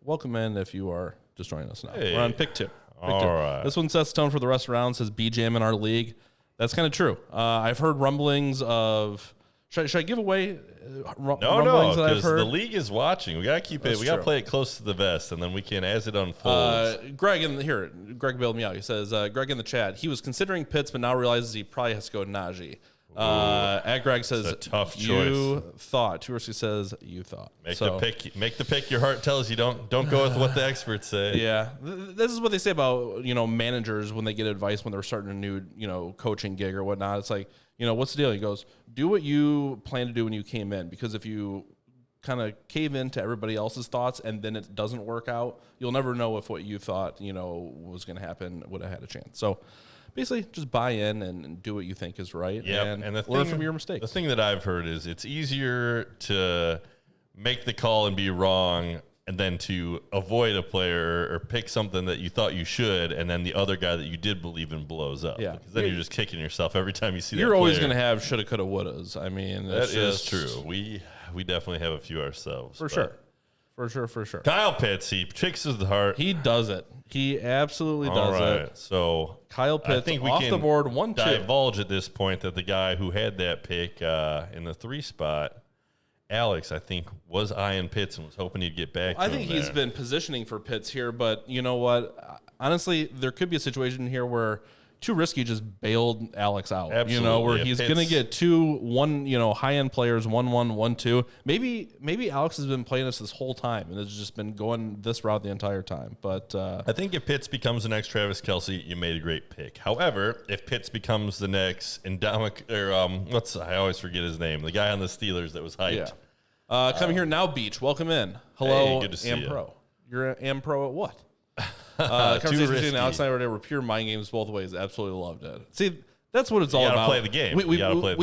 welcome in if you are just joining us now. Hey. We're on pick two. All right. This one sets the tone for the rest of the round, says B-Jam in our league. That's kind of true. I've heard rumblings of... Should I give away rumblings that I've heard? The league is watching. We got to keep it. We got to play it close to the vest, and then we can, as it unfolds. Greg bailed me out. He says, Greg in the chat, he was considering Pitts, but now realizes he probably has to go Najee. At Greg says, a tough choice. You thought. Tursky says, you thought. Make the pick your heart tells you. Don't go with what the experts say. Yeah. This is what they say about, managers when they get advice when they're starting a new, coaching gig or whatnot. It's like, what's the deal? He goes, do what you plan to do when you came in, because if you kind of cave into everybody else's thoughts and then it doesn't work out, you'll never know if what you thought, was going to happen would have had a chance. So basically just buy in and do what you think is right. Yep. And learn from your mistakes. The thing that I've heard is it's easier to make the call and be wrong and then to avoid a player or pick something that you thought you should, and then the other guy that you did believe in blows up. Yeah. Because then you're just kicking yourself every time you see that You're always going to have shoulda, coulda, wouldas. I mean, that is true. We definitely have a few ourselves. For sure. For sure. Kyle Pitts, he picks his heart. He does it. He absolutely does it. So Kyle Pitts, I think we off can the board, 1-2. Divulge at this point that the guy who had that pick in the 3 spot, Alex, I think, was eyeing Pitts and was hoping he'd get back to him. I think he's been positioning for Pitts here, but you know what? Honestly, there could be a situation here where Too Risky just bailed Alex out. Absolutely. Where he's going to get one high-end players, 1-1, 1-2. Maybe Alex has been playing this whole time and has just been going this route the entire time. But I think if Pitts becomes the next Travis Kelce, you made a great pick. However, if Pitts becomes the next I always forget his name, the guy on the Steelers that was hyped. Yeah. Coming here now, Beach. Welcome in. Hello, hey, good to see you. Pro. You're an Am Pro at what? Conversation between Alex and I were pure mind games both ways. Absolutely loved it. See, that's what it's all about. Play the game. We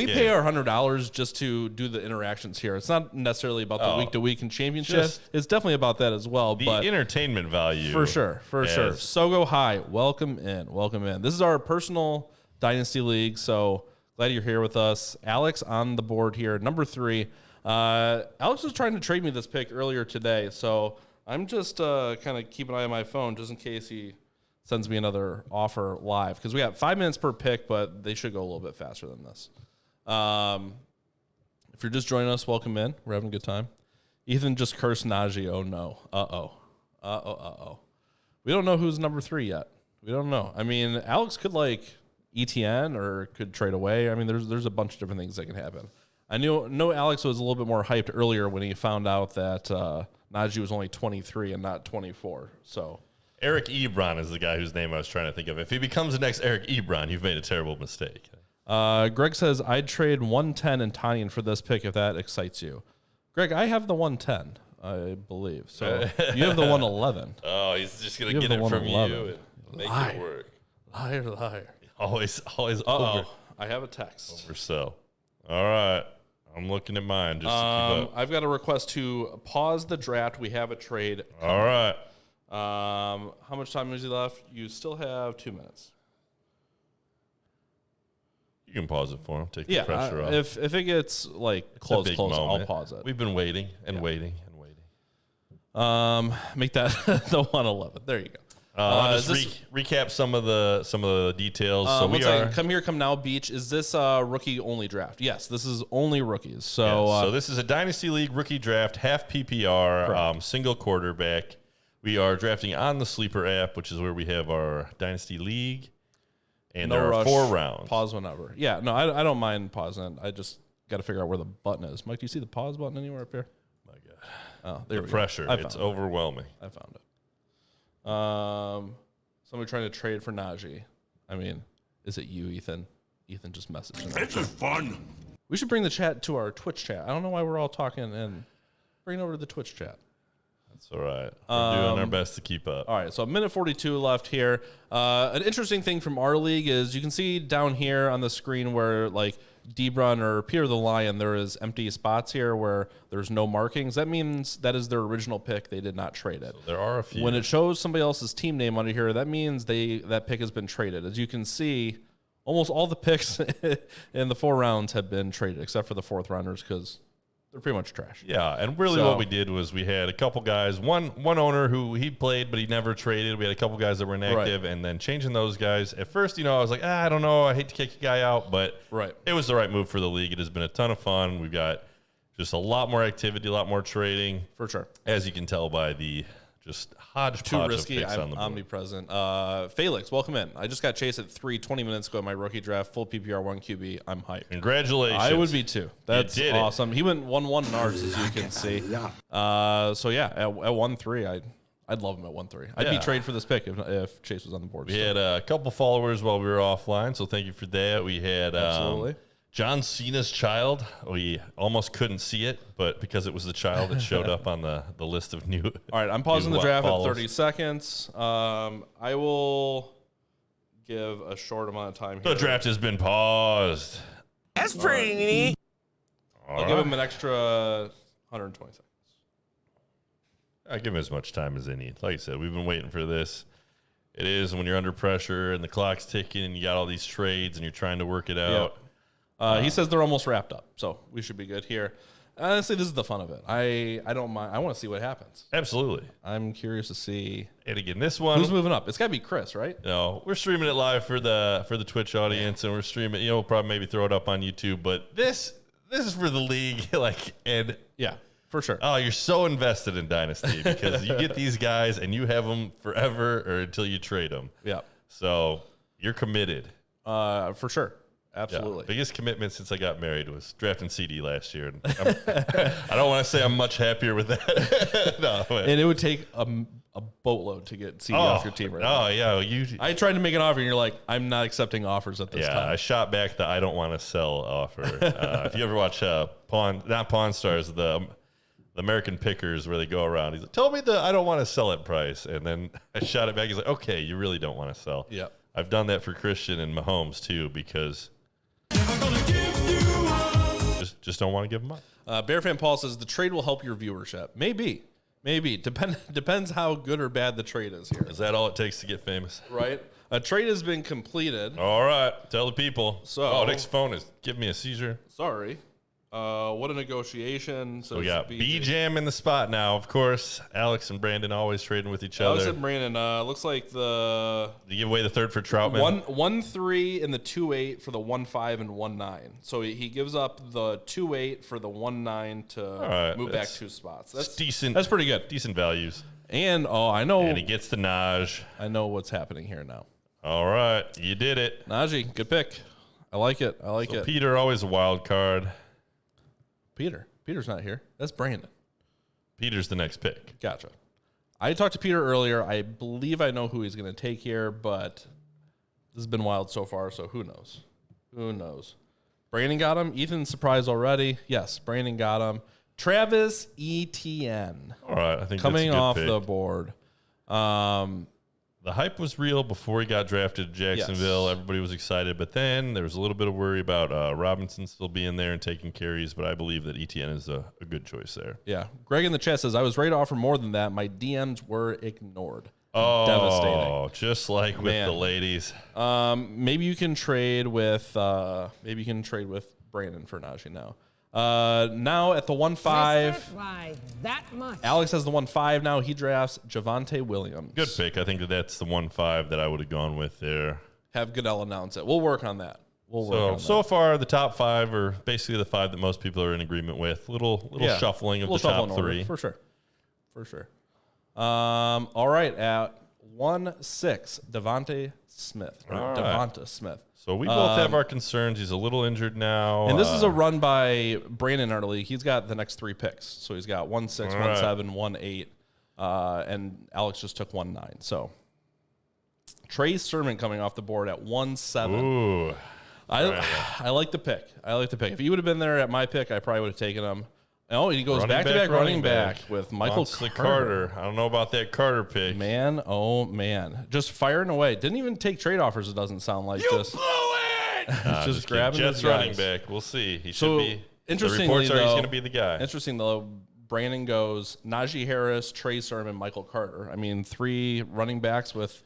pay our $100 just to do the interactions here. It's not necessarily about the week-to-week and championship. It's definitely about that as well. The entertainment value. For sure. Sogo High, welcome in. This is our personal Dynasty League, so glad you're here with us. Alex on the board here, number 3. Alex was trying to trade me this pick earlier today, so I'm just kind of keeping an eye on my phone just in case he sends me another offer live, because we got 5 minutes per pick, but they should go a little bit faster than this. If you're just joining us, welcome in. We're having a good time. Ethan just cursed Najee. Oh, no. Uh-oh. We don't know who's number 3 yet. We don't know. I mean, Alex could like ETN or could trade away. I mean, there's a bunch of different things that can happen. I know Alex was a little bit more hyped earlier when he found out that Najee was only 23 and not 24. So Eric Ebron is the guy whose name I was trying to think of. If he becomes the next Eric Ebron, you've made a terrible mistake. Greg says, I'd trade 110 and Tanyan for this pick if that excites you. Greg, I have the 110, I believe. So you have the 111. Oh, he's just going to get it from you and make it work. Liar. Always over. I have a text. Oversell. All right. I'm looking at mine just to keep up. I've got a request to pause the draft. We have a trade. All right. How much time is left? You still have 2 minutes. You can pause it for him. Take the pressure off. If it gets like close, I'll pause it. We've been waiting and waiting. Make that the 111. There you go. Just recap some of the details. So we are come here, come now, Beach. Is this a rookie only draft? Yes, this is only rookies. So this is a Dynasty League rookie draft, half PPR, single quarterback. We are drafting on the Sleeper app, which is where we have our Dynasty League, and no there are rush, 4 rounds. Pause whenever. Yeah, no, I don't mind pausing. I just got to figure out where the button is. Mike, do you see the pause button anywhere up here? My God, there the pressure. It's overwhelming. I found it. Somebody trying to trade for Najee. I mean, is it you, Ethan? Ethan just messaged him. This is fun. We should bring the chat to our Twitch chat. I don't know why we're all talking and bring it over to the Twitch chat. That's all right. We're doing our best to keep up. All right, so a minute 42 left here. An interesting thing from our league is you can see down here on the screen where like Debron or Peter the Lion, there is empty spots here where there's no markings. That means that is their original pick. They did not trade it. So there are a few. When it shows somebody else's team name under here, that means that pick has been traded. As you can see, almost all the picks in the 4 rounds have been traded, except for the 4th rounders because they're pretty much trash. Yeah, and really what we did was we had a couple guys, one owner who he played but he never traded. We had a couple guys that were inactive, and then changing those guys. At first, I was like, I don't know, I hate to kick a guy out, but it was the right move for the league. It has been a ton of fun. We've got just a lot more activity, a lot more trading. For sure. As you can tell by the just hodgepodge Too risky. of picks on the board. Omnipresent. Felix, welcome in. I just got chased at 20 minutes ago in my rookie draft, full PPR 1 QB. I'm hyped. Congratulations. I would be too. That's awesome. He went 1-1 in ours, as you can see. So yeah, at 1-3, I'd love him at 1-3. I'd be trade for this pick if Chase was on the board. We had a couple followers while we were offline, so thank you for that. We had absolutely. John Cena's child. We almost couldn't see it, but because it was the child, it showed up on the list of new. All right, I'm pausing the draft at 30 seconds. I will give a short amount of time here. The draft has been paused. That's pretty neat. I'll give him an extra 120 seconds. I give him as much time as they need. Like I said, we've been waiting for this. It is when you're under pressure and the clock's ticking and you got all these trades and you're trying to work it out. He says they're almost wrapped up, so we should be good here. Honestly, this is the fun of it. I don't mind. I want to see what happens. Absolutely. I'm curious to see. And again, this one. Who's moving up? It's got to be Chris, right? No, we're streaming it live for the Twitch audience, and we're streaming. We'll probably maybe throw it up on YouTube. But this is for the league, and yeah, for sure. Oh, you're so invested in Dynasty because you get these guys and you have them forever or until you trade them. Yeah. So you're committed. For sure. Absolutely. Yeah, biggest commitment since I got married was drafting CD last year. And I don't want to say I'm much happier with that. No, and it would take a boatload to get CD off your team right now. Oh, yeah. I tried to make an offer, and you're like, I'm not accepting offers at this time. Yeah, I shot back the I don't want to sell offer. If you ever watch Pawn Stars, the American Pickers, where they go around, he's like, tell me the I don't want to sell it price. And then I shot it back. He's like, okay, you really don't want to sell. Yeah. I've done that for Christian and Mahomes, too, because just don't want to give them up. Bear Fan Paul says the trade will help your viewership. Maybe. Depends how good or bad the trade is here. Is that all it takes to get famous? Right. A trade has been completed. All right. Tell the people. So, Nick's phone is giving me a seizure. Sorry. What a negotiation. So we got B-Jam in the spot now, of course. Alex and Brandon always trading with each other. Alex and Brandon, looks like Did you give away the third for Troutman? 1-3 and the 2-8 for the 1-5 and 1-9. So he gives up the 2-8 for the 1-9 to move back 2 spots. That's decent. That's pretty good. Decent values. And, I know. And he gets the Naj. I know what's happening here now. All right. You did it. Najee, good pick. I like it. Peter, always a wild card. Peter's not here. That's Brandon. Peter's the next pick. Gotcha. I talked to Peter earlier. I believe I know who he's going to take here, but this has been wild so far, so who knows? Who knows? Brandon got him. Ethan surprised already. Yes, Brandon got him. Travis Etienne. All right, I think coming that's a good off pick. the board. The hype was real before he got drafted to Jacksonville. Yes. Everybody was excited, but then there was a little bit of worry about Robinson still being there and taking carries, but I believe that Etienne is a good choice there. Yeah. Greg in the chat says, I was ready to offer more than that. My DMs were ignored. Oh, devastating. Just like with the ladies. Maybe you can trade with Brandon for Najee now. Now at the 1-5. Why that much? Alex has the 1-5 now. He drafts Javonte Williams. Good pick. I think that's the 1-5 that I would have gone with there. Have Goodell announce it. We'll work on that. So far, the top 5 are basically the 5 that most people are in agreement with. Little shuffling of the top 3. For sure. All right, at 1-6, Devonta Smith. Right. Devonta Smith. So we both have our concerns. He's a little injured now. And this is a run by Brandon in our league. He's got the next 3 picks. So he's got 1-6, 1-7, 1-8. And Alex just took 1-9. So Trey Sermon coming off the board at 1-7. Ooh. I like the pick. If he would have been there at my pick, I probably would have taken him. Oh, he goes back-to-back running back with Michael Carter. I don't know about that Carter pick. Man, oh, man. Just firing away. Didn't even take trade offers, it doesn't sound like. You blew it! just grabbing his Jets running back. We'll see. He so, should be. Interestingly, the reports are he's going to be the guy. Interesting, though, Brandon goes Najee Harris, Trey Sermon, Michael Carter. I mean, 3 running backs with...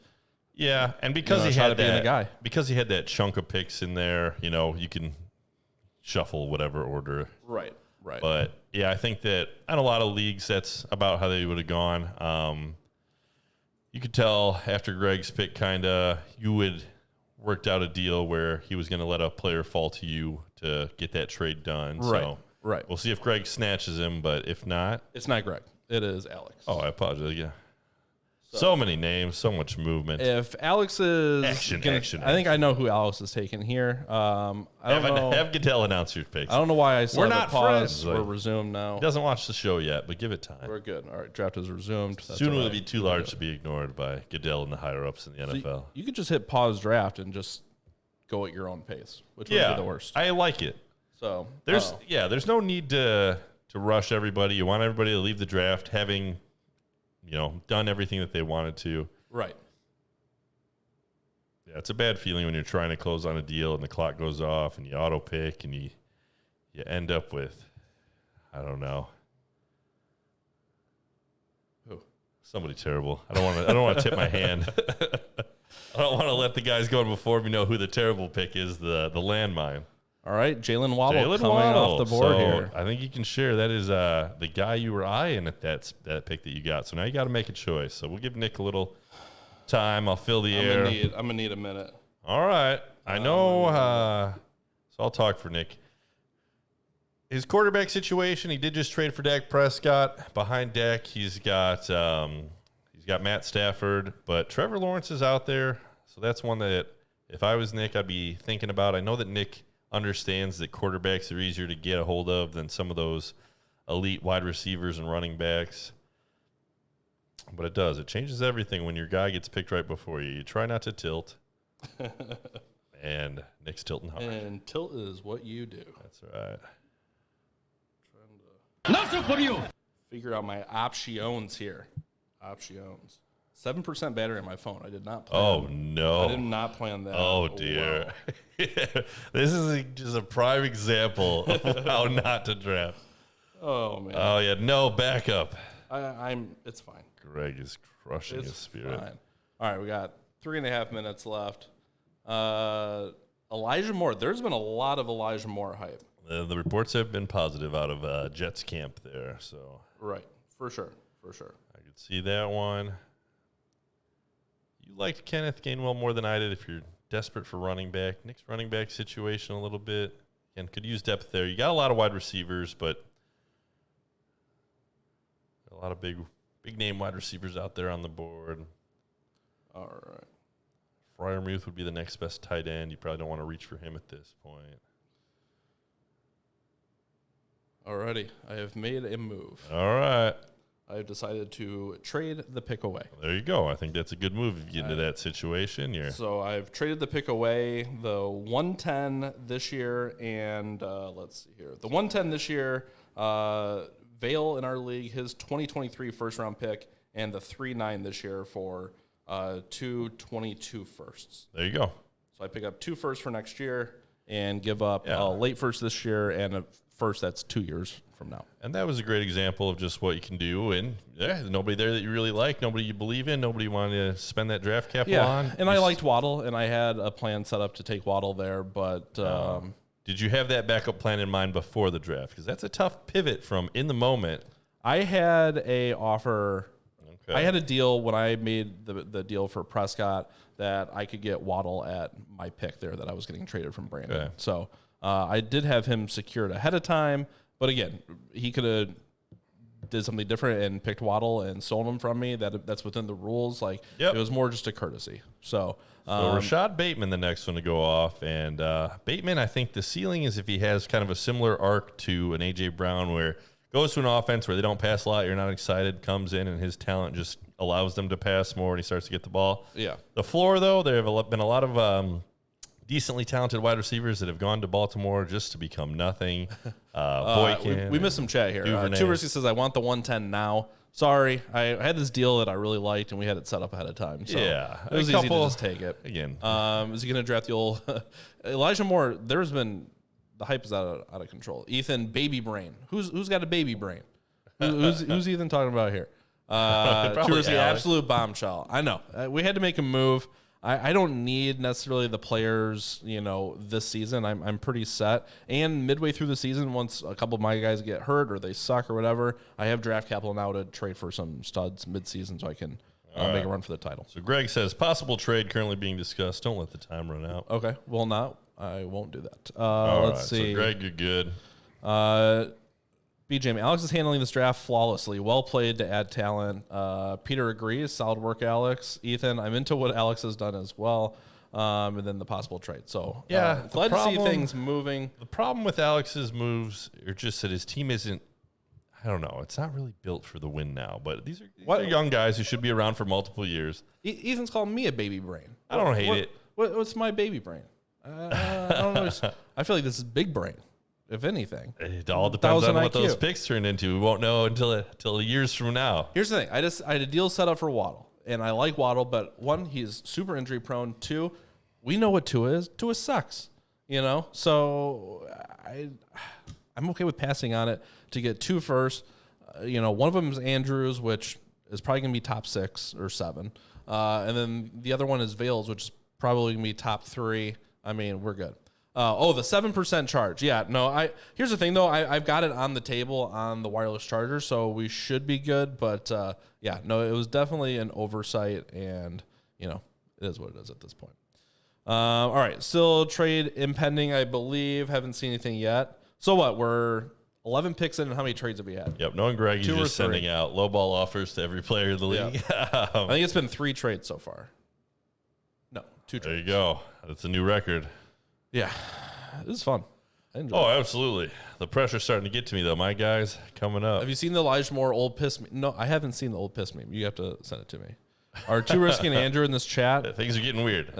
Yeah, and because he had that guy. Because he had that chunk of picks in there, you can shuffle whatever order. Right. Right. But, yeah, I think that in a lot of leagues, that's about how they would have gone. You could tell after Greg's pick, you would worked out a deal where he was going to let a player fall to you to get that trade done. Right. So Right. we'll see if Greg snatches him, but if not. It's not Greg. It is Alex. Oh, I apologize. Yeah. So many names, so much movement. If Alex is Action. I think I know who Alex is taking here. I don't know. Have Goodell announce your picks. I don't know why I saw We're the not pause. friends, We're like- resumed now. He doesn't watch the show yet, but give it time. We're good. All right, draft is resumed. That's Soon all will right. be too large to be ignored by Goodell and the higher-ups in the NFL. You could just hit pause draft and just go at your own pace, which would be the worst. I like it. So There's no need to rush everybody. You want everybody to leave the draft having, done everything that they wanted to. right. Yeah, it's a bad feeling when you're trying to close on a deal and the clock goes off and you auto pick and you end up with, I don't know, Who? somebody terrible. I don't want to tip my hand. I don't want to let the guys going before me know who the terrible pick is. The landmine. All right, Jalen Waddle coming off the board here. I think you can share that is the guy you were eyeing at that pick that you got. So now you got to make a choice. So we'll give Nick a little time. I'll fill the air. I'm gonna need a minute. All right. I know. So I'll talk for Nick. His quarterback situation, he did just trade for Dak Prescott. Behind Dak, he's got Matt Stafford, but Trevor Lawrence is out there. So that's one that if I was Nick, I'd be thinking about. I know that Nick understands that quarterbacks are easier to get a hold of than some of those elite wide receivers and running backs. But it does. It changes everything when your guy gets picked right before you. You try not to tilt. And Nick's tilting hard. And tilt is what you do. That's right. Nothing for you. Figure out my options here. Options. 7% battery on my phone. I did not plan. Oh, no. I did not plan that. Oh, dear. This is just a prime example of how not to draft. Oh, man. Oh, yeah. No backup. It's fine. Greg is crushing his spirit. Fine. All right, we got 3.5 minutes left. Elijah Moore. There's been a lot of Elijah Moore hype. The reports have been positive out of Jets camp there. So Right. For sure. I could see that one. You liked Kenneth Gainwell more than I did if you're desperate for running back. Nick's running back situation a little bit. And could use depth there. You got a lot of wide receivers, but a lot of big name wide receivers out there on the board. All right. Freiermuth would be the next best tight end. You probably don't want to reach for him at this point. Alrighty. I have made a move. All right. I have decided to trade the pick away. There you go. I think that's a good move if you get into that situation. So I've traded the pick away, the 110 this year, and let's see here. The 110 this year, Vale in our league, his 2023 first-round pick, and the 3-9 this year for 222 firsts. There you go. So I pick up 2 firsts for next year and give up a late first this year and a first that's 2 years from now. And that was a great example of just what you can do. And nobody there that you really like, nobody you believe in, nobody you want to spend that draft capital on. And I liked Waddle, and I had a plan set up to take Waddle there, but did you have that backup plan in mind before the draft? Because that's a tough pivot from in the moment. I had a offer. Okay. I had a deal when I made the deal for Prescott that I could get Waddle at my pick there that I was getting traded from Brandon. Okay. So I did have him secured ahead of time. But again, he could have did something different and picked Waddle and sold him from me. That's within the rules. Like Yep. It was more just a courtesy. So Rashad Bateman, the next one to go off. And Bateman, I think the ceiling is if he has kind of a similar arc to an A.J. Brown where goes to an offense where they don't pass a lot, you're not excited, comes in, and his talent just allows them to pass more, and he starts to get the ball. Yeah. The floor, though, there have been a lot of decently talented wide receivers that have gone to Baltimore just to become nothing. Boykin. We missed some chat here. Duvernay. Too Risky says, I want the 110 now. Sorry. I had this deal that I really liked, and we had it set up ahead of time. So Yeah. it was easy to just take it. Again. Is he going to draft the old Elijah Moore? There's been the hype is out of control. Ethan, baby brain. Who's got a baby brain? Who's Ethan talking about here? Probably Too Risky, Alex. absolute bombshell. I know. We had to make a move. I don't need necessarily the players, this season. I'm pretty set. And midway through the season, once a couple of my guys get hurt or they suck or whatever, I have draft capital now to trade for some studs mid-season so I can make a run for the title. So Greg says, possible trade currently being discussed. Don't let the time run out. Okay. Well, I won't do that. Let's see. So Greg, you're good. BJ, Alex is handling this draft flawlessly. Well played to add talent. Peter agrees. Solid work, Alex. Ethan, I'm into what Alex has done as well. And then the possible trade. So glad to see things moving. The problem with Alex's moves are just that his team isn't, I don't know, it's not really built for the win now. But these are young guys who should be around for multiple years. Ethan's calling me a baby brain. I don't hate it. What's my baby brain? I don't know. I feel like this is big brain. If anything, it all depends on what IQ. those picks turn into. We won't know until years from now. Here's the thing: I had a deal set up for Waddle, and I like Waddle, but one, he's super injury prone. Two, we know what Tua is. Tua sucks, So I'm okay with passing on it to get 2 first. One of them is Andrews, which is probably gonna be top 6 or 7, and then the other one is Vales, which is probably gonna be top 3. I mean, we're good. The 7% charge. Yeah, no, here's the thing, though. I've got it on the table on the wireless charger, so we should be good. But, it was definitely an oversight, and, it is what it is at this point. All right, still trade impending, I believe. Haven't seen anything yet. So what? We're 11 picks in, and how many trades have we had? Yep, knowing Greg, he's 2 or just 3. sending out low-ball offers to every player in the league. Yeah. I think it's been 3 trades so far. No, 2 trades. There you go. That's a new record. Yeah, this is fun. I enjoy Oh, it. absolutely. The pressure's starting to get to me, though. My guys coming up. Have you seen the Elijah Moore old piss meme? No, I haven't seen the old piss meme. You have to send it to me. Our Too Risky and Andrew in this chat. Things are getting weird.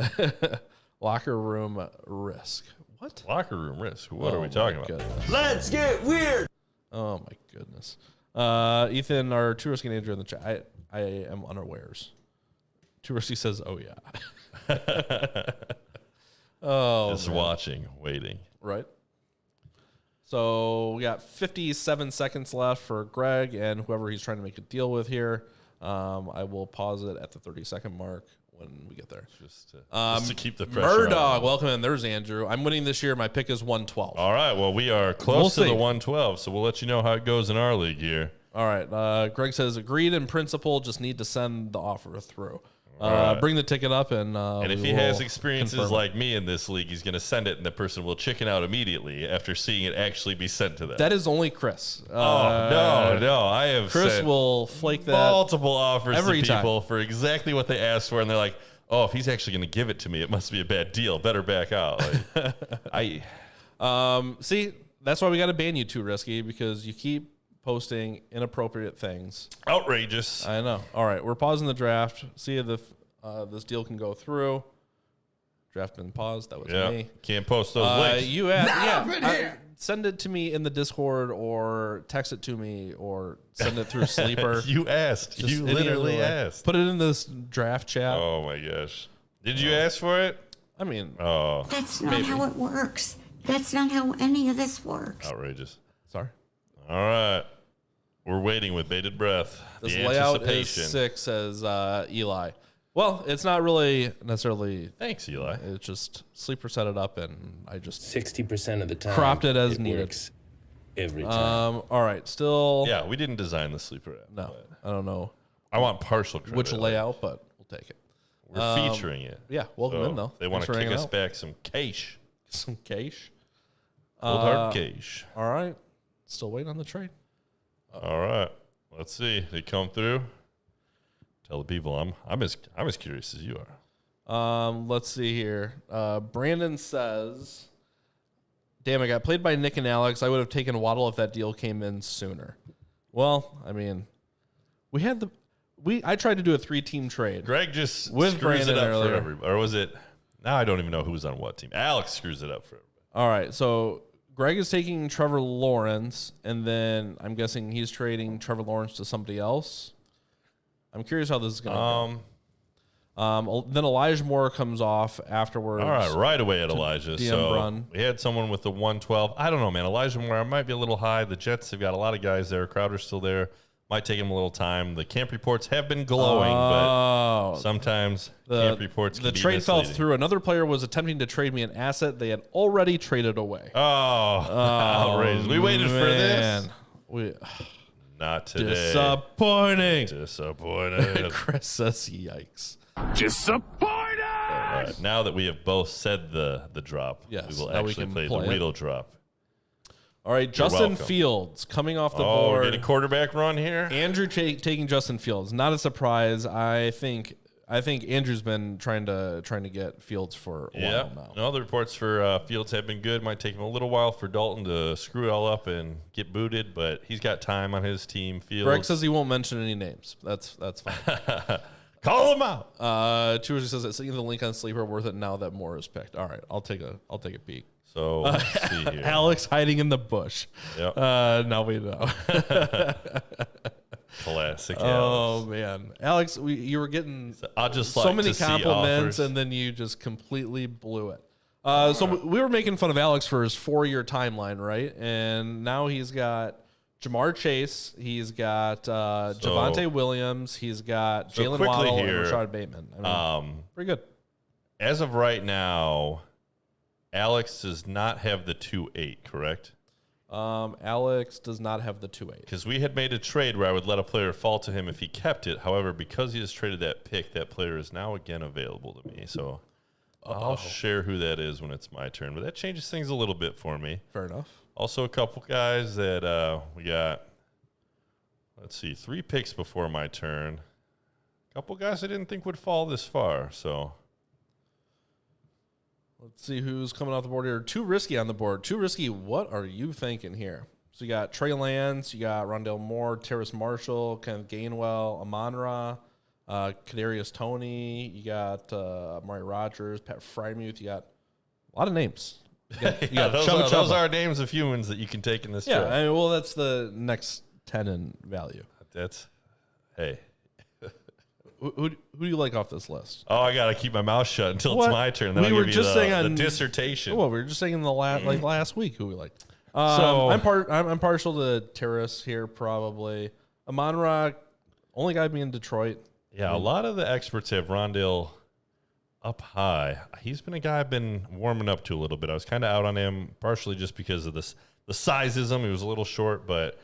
Locker room risk. What? Locker room risk. What are we talking about? Goodness. Let's get weird. Oh, my goodness. Ethan, our Too Risky and Andrew in the chat. I am unawares. Too Risky says, oh, yeah. Just watching, waiting. Right. So we got 57 seconds left for Greg and whoever he's trying to make a deal with here. I will pause it at the 30-second mark when we get there. Just to keep the pressure Murdog, on. welcome in. There's Andrew. I'm winning this year. My pick is 112. All right. Well, we are close to see. the 112, so we'll let you know how it goes in our league here. All right. Greg says, agreed in principle, just need to send the offer through. right. Bring the ticket up, and if he has experiences like me in this league, he's going to send it, and the person will chicken out immediately after seeing it actually be sent to them. that is only Chris. no. I have Chris sent will flake that. multiple offers every to people time. for exactly what they asked for, and they're like, oh, if he's actually going to give it to me, it must be a bad deal. Better back out. See, that's why we got to ban you, Too Risky, because you keep posting inappropriate things. Outrageous. I know. All right, we're pausing the draft. See if this deal can go through. Draft been paused. That was me. Can't post those links. Send it to me in the Discord or text it to me or send it through Sleeper. You asked. Just You any other literally way. asked. Put it in this draft chat. Oh, my gosh. Did you ask for it? I mean, That's not how it works. That's not how any of this works. Outrageous. sorry. All right. We're waiting with bated breath. This the layout is anticipation. 6, says Eli. Well, it's not really necessarily. Thanks, Eli. It's just Sleeper set it up, and I just 60% of the time, cropped it as needed. works every time. All right, still. Yeah, we didn't design the sleeper app. No, but I don't know I want partial credit. which layout, but we'll take it. We're featuring it. Yeah, welcome So in though. They want Thanks to for kick hanging us out. back some cash. Some cash. Cold hard cash. All right, still waiting on the trade. All right. Let's see. They come through. Tell the people I'm as curious as you are. Let's see here. Brandon says, "Damn, I got played by Nick and Alex. I would have taken Waddle if that deal came in sooner." Well, I mean, I tried to do a 3-team trade. Greg just With screws Brandon it up earlier. for everybody. Or was it? Now I don't even know who's on what team. Alex screws it up for everybody. All right, so Greg is taking Trevor Lawrence, and then I'm guessing he's trading Trevor Lawrence to somebody else. I'm curious how this is going to go. Then Elijah Moore comes off afterwards. All right, right away at Elijah. DM So Brun. we had someone with the 112. I don't know, man. Elijah Moore might be a little high. The Jets have got a lot of guys there. Crowder's still there. Might take him a little time. The camp reports have been glowing, but sometimes camp reports can be trade fell misleading. through. Another player was attempting to trade me an asset they had already traded away. Outrageous. We waited for this. Not today. Disappointing. Chris says, yikes. Disappointed! All right, now that we have both said the drop, Yes, we will now we actually can play play the it. real drop. All right, Justin welcome. Fields coming off the Oh, board. getting quarterback run here. Andrew taking Justin Fields. Not a surprise. I think Andrew's been trying to get Fields for a while now. No, the reports for Fields have been good. Might take him a little while for Dalton to screw it all up and get booted, but he's got time on his team. Fields. Greg says he won't mention any names. That's fine. Call him out. Chuish says it's either the link on Sleeper worth it now that Moore is picked. All right, I'll take a peek. So let's see here. Alex hiding in the bush. Yep. Now we know. Classic. Oh Alex. man, Alex, you were getting I'll just so like many to see compliments, offers. and then you just completely blew it. So we were making fun of Alex for his 4-year timeline, right? And now he's got Jamar Chase, he's got Javonte Williams, he's got So Jalen quickly Waddle, here, and Rashad Bateman. I mean, pretty good. As of right now, Alex does not have the 2-8, correct? Alex does not have the 2-8. Because we had made a trade where I would let a player fall to him if he kept it. However, because he has traded that pick, that player is now again available to me. So I'll share who that is when it's my turn. But that changes things a little bit for me. Fair enough. Also, a couple guys that we got, let's see, 3 picks before my turn. A couple guys I didn't think would fall this far. So let's see who's coming off the board here. Too risky on the board. Too risky. What are you thinking here? So you got Trey Lance, you got Rondale Moore, Terrace Marshall, Kenneth Gainwell, Amon-Ra, Kadarius Toney. You got Amari Rogers, Pat Frymuth. You got a lot of names. You got those are names of humans that you can take in this yeah. draft. I mean, well, that's the next 10 in value. That's, hey. Who do you like off this list? Oh, I gotta keep my mouth shut until What? it's my turn. Then We I'll were give you just the, saying on the dissertation. Well, we were just saying in the last week who we liked. So- I'm partial to Terrace here probably. Amon-Ra, only guy being Detroit. Yeah, a lot of the experts have Rondale up high. He's been a guy I've been warming up to a little bit. I was kind of out on him partially just because of the sizeism. He was a little short, but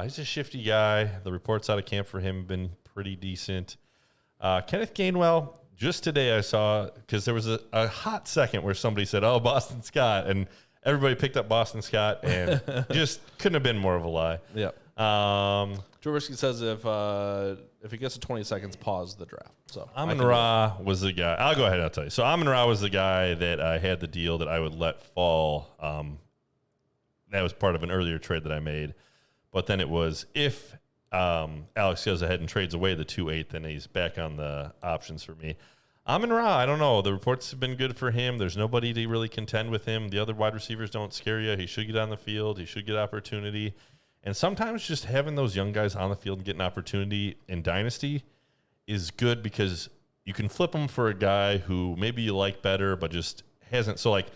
he's a shifty guy. The reports out of camp for him have been pretty decent. Kenneth Gainwell, just today I saw, because there was a hot second where somebody said, oh, Boston Scott, and everybody picked up Boston Scott, and just couldn't have been more of a lie. Yeah. Joe Risky says if he gets to 20 seconds, pause the draft. So Amon-Ra was the guy. I'll go ahead and I'll tell you. So Amon-Ra was the guy that I had the deal that I would let fall. That was part of an earlier trade that I made. But then it was if Alex goes ahead and trades away the 2-8, then he's back on the options for me. Amon-Ra, I don't know. The reports have been good for him. There's nobody to really contend with him. The other wide receivers don't scare you. He should get on the field. He should get opportunity. And sometimes just having those young guys on the field and getting opportunity in Dynasty is good because you can flip them for a guy who maybe you like better but just hasn't. So, like,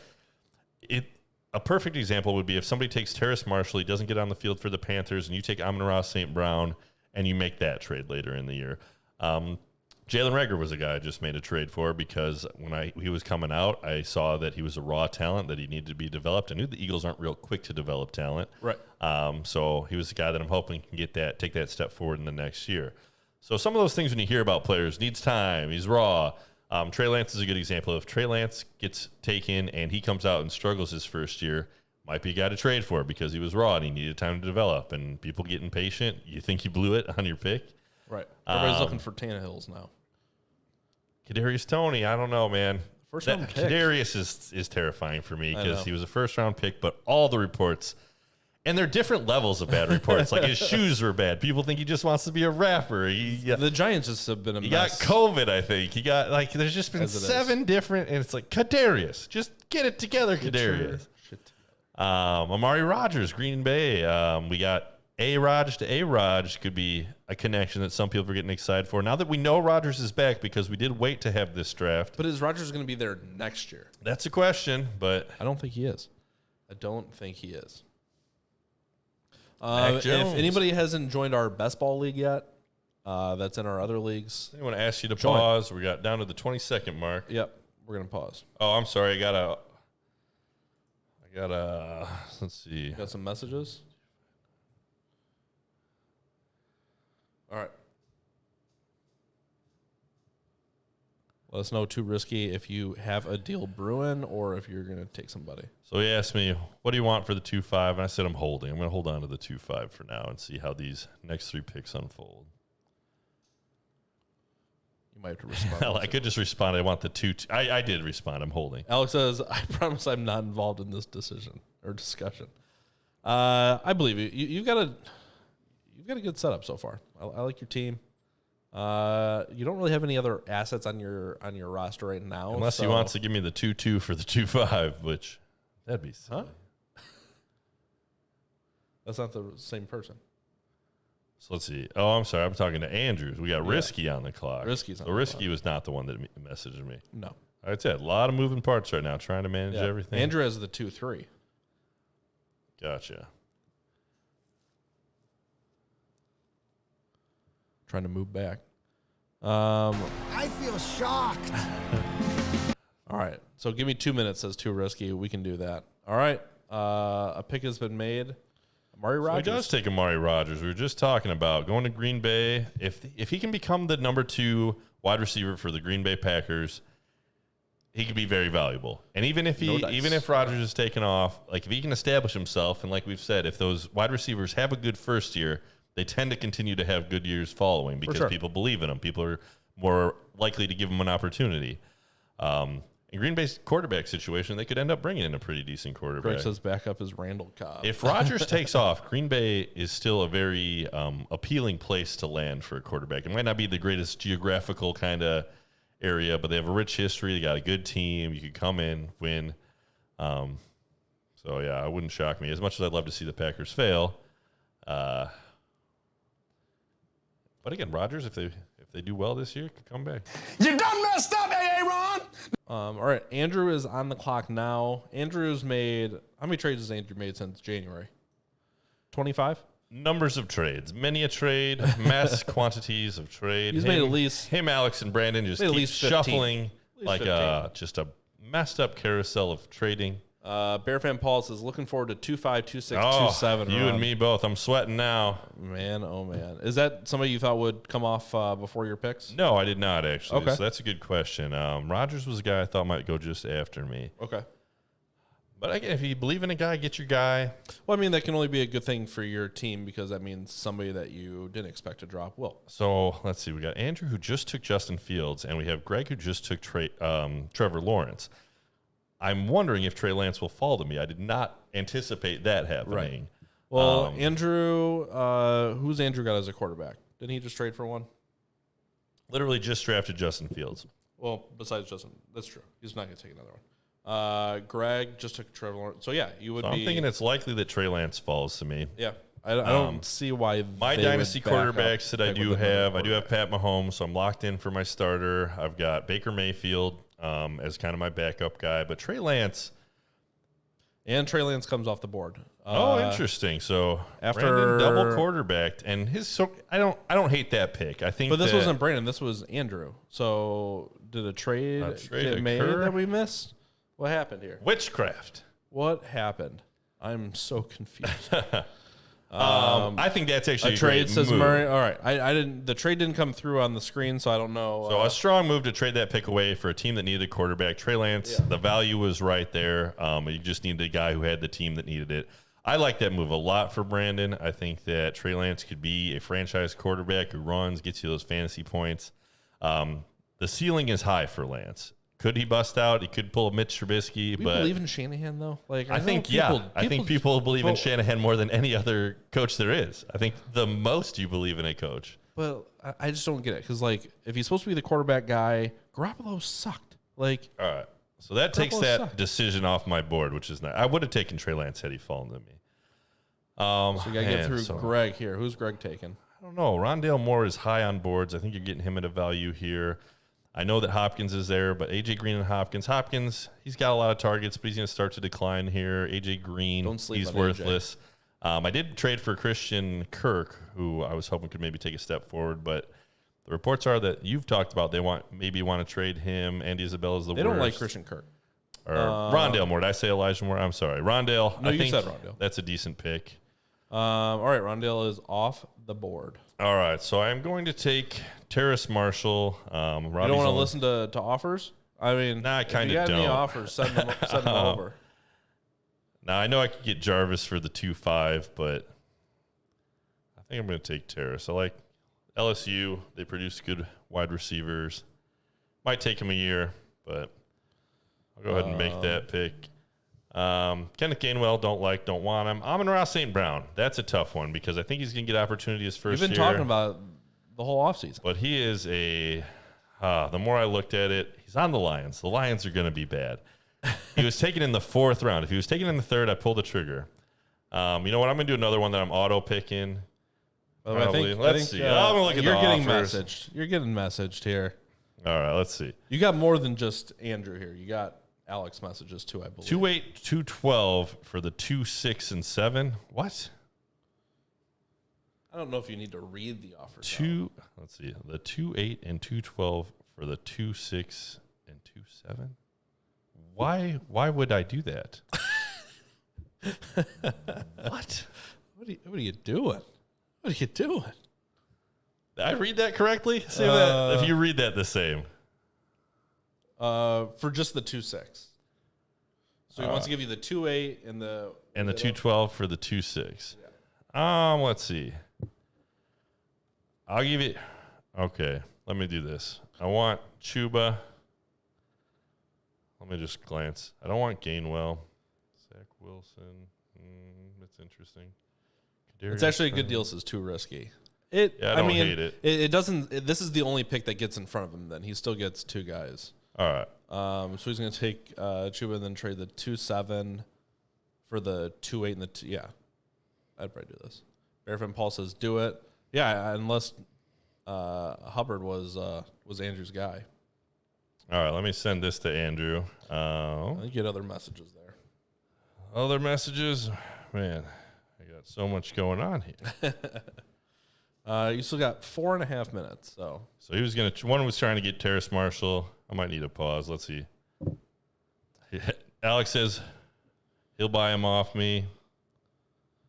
a perfect example would be if somebody takes Terrace Marshall, he doesn't get on the field for the Panthers, and you take Amon-Ra St. Brown, and you make that trade later in the year. Jalen Reagor was a guy I just made a trade for because when he was coming out, I saw that he was a raw talent that he needed to be developed. I knew the Eagles aren't real quick to develop talent. Right. So he was the guy that I'm hoping can take that step forward in the next year. So some of those things when you hear about players, needs time, he's raw. Trey Lance is a good example. If Trey Lance gets taken and he comes out and struggles his first year, might be a guy to trade for because he was raw and he needed time to develop. And people get impatient. You think you blew it on your pick. Right. Everybody's looking for Tannehills now. Kadarius Toney, I don't know, man. First round pick. Kadarius is terrifying for me because he was a first round pick, but all the reports, and they're different levels of bad reports. Like his shoes were bad. People think he just wants to be a rapper. The Giants just have been a He mess. got COVID, I think. He got there's just been 7 different, and it's like Kadarius, just get it together, Kadarius. Amari Rogers, Green Bay. We got A-Raj to A-Raj could be a connection that some people are getting excited for. Now that we know Rodgers is back, because we did wait to have this draft. But is Rodgers going to be there next year? That's a question, but I don't think he is. I don't think he is. Mac If Jones. anybody hasn't joined our best ball league yet, that's in our other leagues. Anyone ask you to Join. pause? We got down to the 20-second mark. Yep, we're gonna pause. Oh, I'm sorry. I got let's see. Got some messages. All right. Let us know too risky if you have a deal brewing or if you're gonna take somebody. So he asked me, what do you want for the 2-5? And I said, I'm holding. I'm going to hold on to the 2-5 for now and see how these next 3 picks unfold. You might have to respond. I could just respond. I want the 2. I did respond. I'm holding. Alex says, I promise I'm not involved in this decision or discussion. I believe you. You've got a good setup so far. I like your team. You don't really have any other assets on your roster right now. Unless he wants to give me the 2-2 for the 2-5, which that'd be silly. Huh? That's not the same person. So let's see. Oh, I'm sorry. I'm talking to Andrews. We got Risky on the clock. Risky's on the Risky was not the one that messaged me. No. I'd say a lot of moving parts right now, trying to manage everything. Andrew has the 2-3. Gotcha. Trying to move back. I feel shocked. All right. So give me 2 minutes, says too risky. We can do that. All right. A pick has been made. Amari Rodgers. So he does take Amari Rodgers. We were just talking about going to Green Bay. If he can become the number 2 wide receiver for the Green Bay Packers, he could be very valuable. And even if Rodgers is taken off, like if he can establish himself, and like we've said, if those wide receivers have a good first year, they tend to continue to have good years following because people believe in them. People are more likely to give them an opportunity. In Green Bay's quarterback situation, they could end up bringing in a pretty decent quarterback. Greg says backup is Randall Cobb. If Rodgers takes off, Green Bay is still a very appealing place to land for a quarterback. It might not be the greatest geographical kind of area, but they have a rich history. They got a good team. You could come in, win. So, yeah, it wouldn't shock me. As much as I'd love to see the Packers fail. But, again, Rodgers, if they do well this year, could come back. You done messed up, Aaron. All right. Andrew is on the clock now. Andrew's made, how many trades has Andrew made since January? 25? Numbers of trades. Many a trade. Mass quantities of trade. He's made at least. Him, Alex, and Brandon just keep shuffling like just a messed up carousel of trading. Bear Fan Paul says, looking forward to 25, 26, 27. You and me both. I'm sweating now. Man, oh man. Is that somebody you thought would come off before your picks? No, I did not, actually. Okay. So that's a good question. Rodgers was a guy I thought might go just after me. Okay. But again, if you believe in a guy, get your guy. Well, I mean, that can only be a good thing for your team because that means somebody that you didn't expect to drop will. So let's see. We got Andrew, who just took Justin Fields, and we have Greg, who just took Trevor Lawrence. I'm wondering if Trey Lance will fall to me. I did not anticipate that happening. Right. Well, Andrew, who's Andrew got as a quarterback? Didn't he just trade for one? Literally just drafted Justin Fields. Well, besides Justin, that's true. He's not going to take another one. Greg just took Trevor Lawrence. So, yeah, you would be. I'm thinking it's likely that Trey Lance falls to me. Yeah. I don't see why my dynasty quarterbacks that I do have Pat Mahomes, so I'm locked in for my starter. I've got Baker Mayfield as kind of my backup guy, but Trey Lance. And Trey Lance comes off the board. Interesting. So after Brandon double quarterbacked, and I don't hate that pick. I think, but this wasn't Brandon. This was Andrew. So did a trade get made that we missed? What happened here? Witchcraft. What happened? I'm so confused. I think that's actually a trade, says move. Murray. All right, I didn't. The trade didn't come through on the screen, so I don't know. So a strong move to trade that pick away for a team that needed a quarterback. Trey Lance, the value was right there. You just needed a guy who had the team that needed it. I like that move a lot for Brandon. I think that Trey Lance could be a franchise quarterback who runs, gets you those fantasy points. The ceiling is high for Lance. Could he bust out? He could pull a Mitch Trubisky. Do we believe in Shanahan, though? Like, I think people believe in Shanahan more than any other coach there is. I think the most you believe in a coach. But I just don't get it. Because, like, if he's supposed to be the quarterback guy, Garoppolo sucked. Like, all right. So that takes that decision off my board, which is not. I would have taken Trey Lance had he fallen to me. So we got to get through Greg here. Who's Greg taking? I don't know. Rondale Moore is high on boards. I think you're getting him at a value here. I know that Hopkins is there, but A.J. Green and Hopkins, he's got a lot of targets, but he's going to start to decline here. A.J. Green, Don't sleep he's on worthless. I did trade for Christian Kirk, who I was hoping could maybe take a step forward, but the reports are that you've talked about they want to trade him. Andy Isabella's the worst. They don't like Christian Kirk. Or Rondale Moore. Did I say Elijah Moore? I'm sorry. Rondale. No, I you think said Rondale. that's a decent pick. All right, Rondale is off the board. All right, so I'm going to take Terrace Marshall. You don't want to listen to offers? I mean, nah, I kind of don't. If you got any offers, send them over. Now, I know I could get Jarvis for the 2.5, but I think I'm going to take Terrace. I like LSU. They produce good wide receivers. Might take him a year, but I'll go ahead and make that pick. Kenneth Gainwell, don't want him. Amon-Ra St. Brown. That's a tough one because I think he's going to get opportunity his first year. You've been talking about the whole offseason. But he is the more I looked at it, he's on the Lions. The Lions are going to be bad. He was taken in the 4th round. If he was taken in the 3rd, I pulled the trigger. You know what? I'm going to do another one that I'm auto-picking. Let's see. I'm going to look at you're the getting offers. messaged. You're getting messaged here. All right, let's see. You got more than just Andrew here. You got Alex messages too, I believe. 2.8, 2.12 for the 2, 6, and 7. What? I don't know if you need to read the offers. Let's see. The 2.8 and 2.12 for the 2, 6, and 2, 7. Why would I do that? What? What are you doing? What are you doing? Did I read that correctly? Say that if you read that the same. For just the 2.6. So he wants to give you the 2.8 and the 2.12 for the 2.6. Yeah. Let's see. I'll give it. Okay, let me do this. I want Chuba. Let me just glance. I don't want Gainwell. Zach Wilson. That's interesting. It's actually a good deal. Says too risky. I don't hate it. It doesn't. This is the only pick that gets in front of him. Then he still gets 2 guys. All right. So he's going to take Chuba and then trade the 2.7 for the 2.8 and the 2. Yeah, I'd probably do this. Bearfin Paul says do it. Yeah, unless Hubbard was Andrew's guy. All right, let me send this to Andrew. I think you get other messages there. Other messages? Man, I got so much going on here. You still got 4.5 minutes. So he was going to, one was trying to get Terrace Marshall. I might need a pause. Let's see. Alex says he'll buy him off me.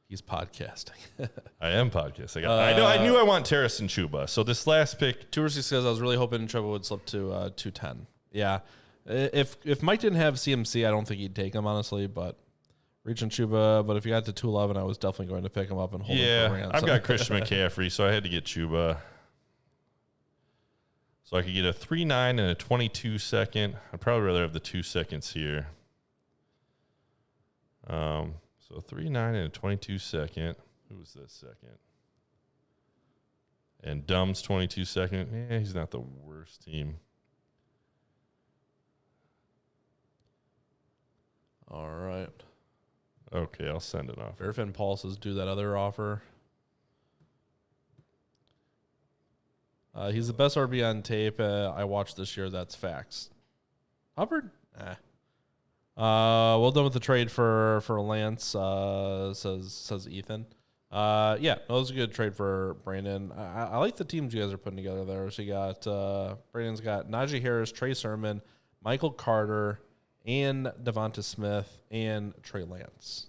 He's podcasting. I am podcasting. I knew I want Terrace and Chuba. So this last pick. Touristy says I was really hoping Chuba would slip to 210. Yeah. If Mike didn't have CMC, I don't think he'd take him, honestly, but reaching Chuba. But if you got to 211, I was definitely going to pick him up and hold him for ransom. I've got Christian McCaffrey, so I had to get Chuba. So I could get a 3.9 and a 22 second. I'd probably rather have the 2 seconds here. So 3.9 and a 22 second. Who was this second? And Dumb's 22 second. Yeah, he's not the worst team. All right. Okay, I'll send it off. Bearfin Paul says do that other offer. He's the best RB on tape I watched this year. That's facts. Hubbard? Well done with the trade for Lance, says Ethan. Yeah, that was a good trade for Brandon. I like the teams you guys are putting together there. So you got Brandon's got Najee Harris, Trey Sermon, Michael Carter, and Devonta Smith, and Trey Lance.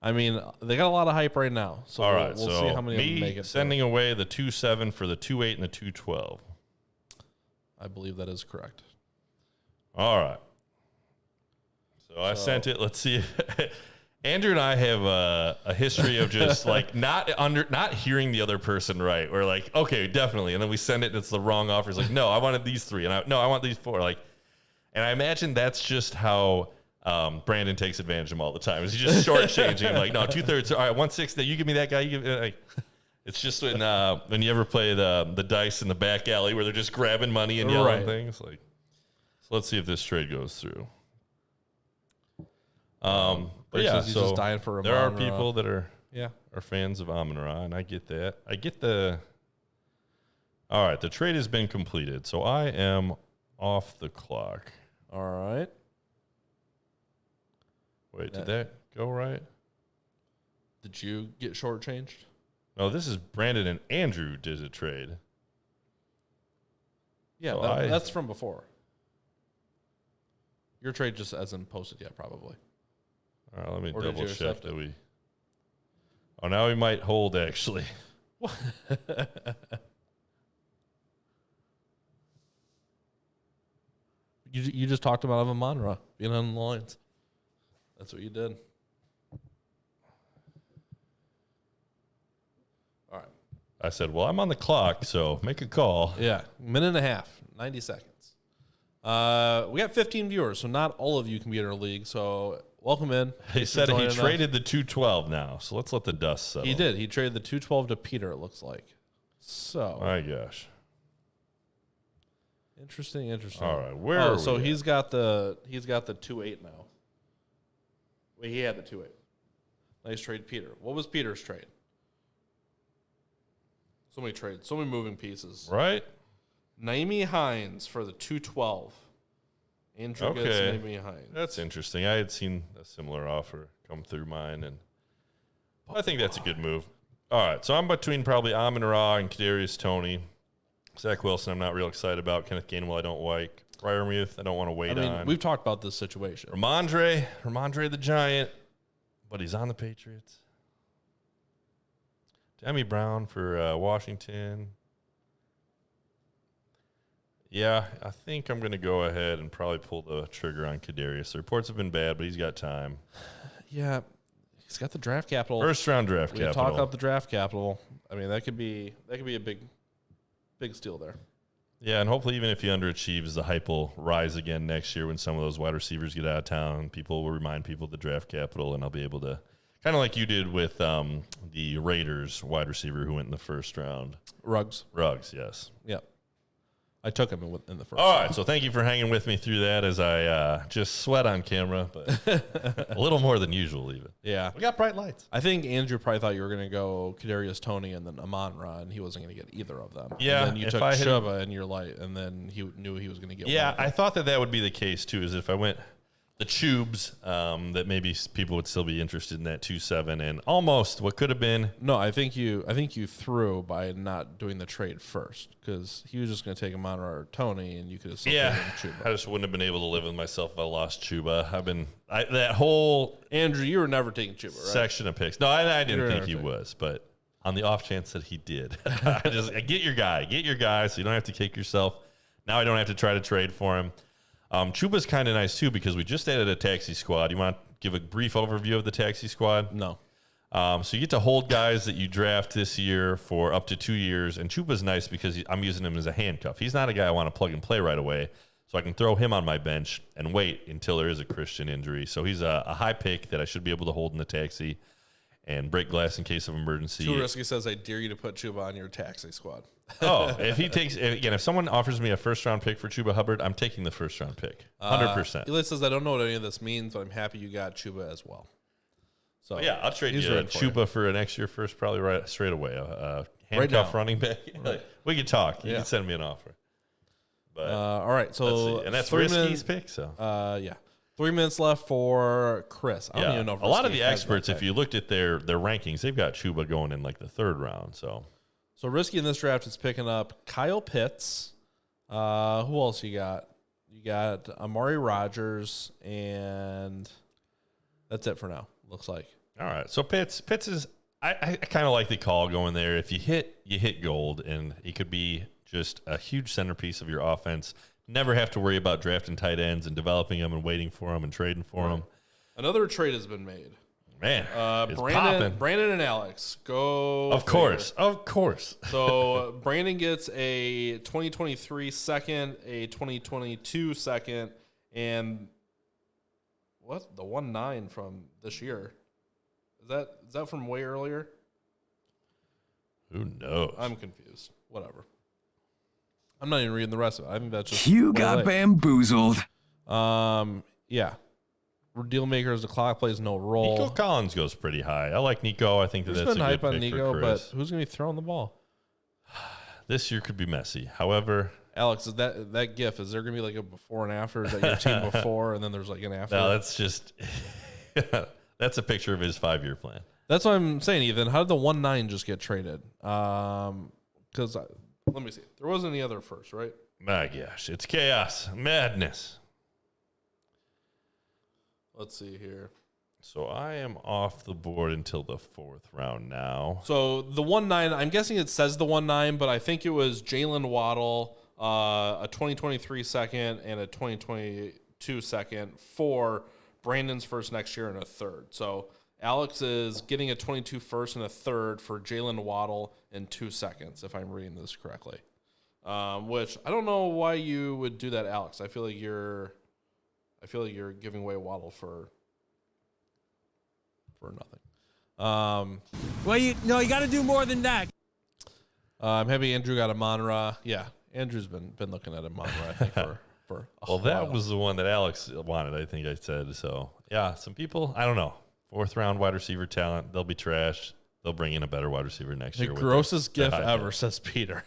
They got a lot of hype right now. So all right, we'll see how many of them make it. Sending away the 2.7 for the 2.8 and the 2.12. I believe that is correct. All right. So I sent it. Let's see. Andrew and I have a history of just like not hearing the other person right. We're like, okay, definitely, and then we send it and it's the wrong offer. It's like, no, I wanted these 3, and I want these 4. Like, and I imagine that's just how Brandon takes advantage of him all the time. He's just shortchanging him. Like, no, 2/3. All right, 1/6. You give me that guy. You give me like. It's just when you ever play the dice in the back alley where they're just grabbing money and yelling things. Like, so let's see if this trade goes through. But yeah, so just dying for there are people that are are fans of Amon-Ra, and I get that. I get the. All right, the trade has been completed, so I am off the clock. All right. Wait, did that go right? Did you get shortchanged? No, this is Brandon and Andrew did a trade. Yeah, So that's from before. Your trade just hasn't posted yet, probably. All right, let me Or did double you check accept that it? we. Oh, now we might hold actually. You just talked about Amonra being on the lines. That's what you did. All right. I said, well, I'm on the clock, so make a call. Yeah, minute and a half, 90 seconds. We got 15 viewers, so not all of you can be in our league. So welcome in. He Thanks for said he joining us. traded the 212 now, so let's let the dust settle. He did. He traded the 212 to Peter, it looks like. So My gosh. interesting. All right, where are so we he's got the 2-8 now. Wait, he had the 2-8. Nice trade, Peter. What was Peter's trade? So many trades, so many moving pieces. right? Naomi Hines for the 212. Andrew gets Okay. Naomi Hines. That's interesting. I had seen a similar offer come through mine, and I think that's a good move. All right, so I'm between probably Amon-Ra and Kadarius Toney. Zach Wilson, I'm not real excited about. Kenneth Gainwell, I don't like. Freiermuth, I don't want to wait on. We've talked about this situation. Ramondre the Giant, but he's on the Patriots. Demi Brown for Washington. Yeah, I think I'm going to go ahead and probably pull the trigger on Kadarius. The reports have been bad, but he's got time. Yeah, he's got the draft capital. First round draft we capital. talk up the draft capital. I mean, that could be a big steal there. Yeah, and hopefully even if he underachieves, the hype will rise again next year when some of those wide receivers get out of town. People will remind people of the draft capital, and I'll be able to, kind of like you did with the Raiders wide receiver who went in the first round. Ruggs, Yes. yeah. I took him in the first. All right, so thank you for hanging with me through that as I just sweat on camera, but a little more than usual even. Yeah. We got bright lights. I think Andrew probably thought you were going to go Kadarius Toney and then Amon-Ra, and he wasn't going to get either of them. Yeah, And then you if took I had- Chuba and you're light, and then he knew he was going to get Yeah, one of them. I thought that would be the case too, is if I went the Tubes, that maybe people would still be interested in that 2-7 and almost what could have been. No, I think you threw by not doing the trade first because he was just going to take Amon-Ra or Toney, and you could have still taken I Chuba. just wouldn't have been able to live with myself if I lost Chuba. That whole Andrew, you were never taking Chuba, right? section of picks. No, I didn't You're think he never was, but on the off chance that he did, I get your guy, so you don't have to kick yourself. Now I don't have to try to trade for him. Chuba's kind of nice too because we just added a taxi squad. You want to give a brief overview of the taxi squad? No. So you get to hold guys that you draft this year for up to 2 years, and Chuba's nice because I'm using him as a handcuff. He's not a guy I want to plug and play right away, so I can throw him on my bench and wait until there is a Christian injury. So he's a high pick that I should be able to hold in the taxi and break glass in case of emergency. Too Risky says, I dare you to put Chuba on your taxi squad. If someone offers me a first round pick for Chuba Hubbard, I'm taking the first round pick, 100%. Eli says, I don't know what any of this means, but I'm happy you got Chuba as well. So Yeah, I'll trade he's you a ready for you. Chuba for an next year first, probably right straight away. Handcuff now. running back. We can talk. You Yeah. can send me an offer. But All right, let's so see. And that's 3 Risky's minutes, pick. So 3 minutes left for Chris. I don't even know if a lot of Risky the has that experts, if pick. you looked at their rankings, they've got Chuba going in like the third round. So Risky in this draft is picking up Kyle Pitts. Who else you got? You got Amari Rodgers, and that's it for now. Looks like. all right, so Pitts is I kind of like the call going there. If you hit gold, and he could be just a huge centerpiece of your offense. Never have to worry about drafting tight ends and developing them and waiting for them and trading for them. Another trade has been made. Man, it's popping. Brandon and Alex go. Of course. So Brandon gets a 2023 second, a 2022 second, and what the 1-9 from this year? Is that from way earlier? Who knows? I'm confused. Whatever. I'm not even reading the rest of it. I think that's just You way got late. bamboozled. Yeah. Deal makers, the clock plays no role. Nico Collins goes pretty high. I like Nico. I think There's that's been a hype good on pick Nico, for but Chris. who's going to be throwing the ball? This year could be messy. However, Alex, is that GIF, is there going to be like a before and after? Is that your team before and then there's like an after? no, that's just that's a picture of his 5-year plan. That's what I'm saying, Ethan. How did the 1-9 just get traded? Because let me see. There wasn't any other first, right? My gosh, it's chaos, madness. Let's see here. So I am off the board until the 4th round now. So the 1-9, I'm guessing it says the 1-9, but I think it was Jalen Waddle, a 2023 second and a 2022 second for Brandon's first next year and a third. So Alex is getting a 22 first and a third for Jalen Waddle in 2 seconds, if I'm reading this correctly. Which I don't know why you would do that, Alex. I feel like you're giving away Waddle for nothing. Well, you got to do more than that. I'm happy Andrew got a Monra. Yeah, Andrew's been looking at a Monra, I think, for a that while. was the one that Alex wanted, I think I said. So, yeah, some people, I don't know. 4th round wide receiver talent, they'll be trashed. They'll bring in a better wide receiver next The year. grossest GIF ever, says Peter.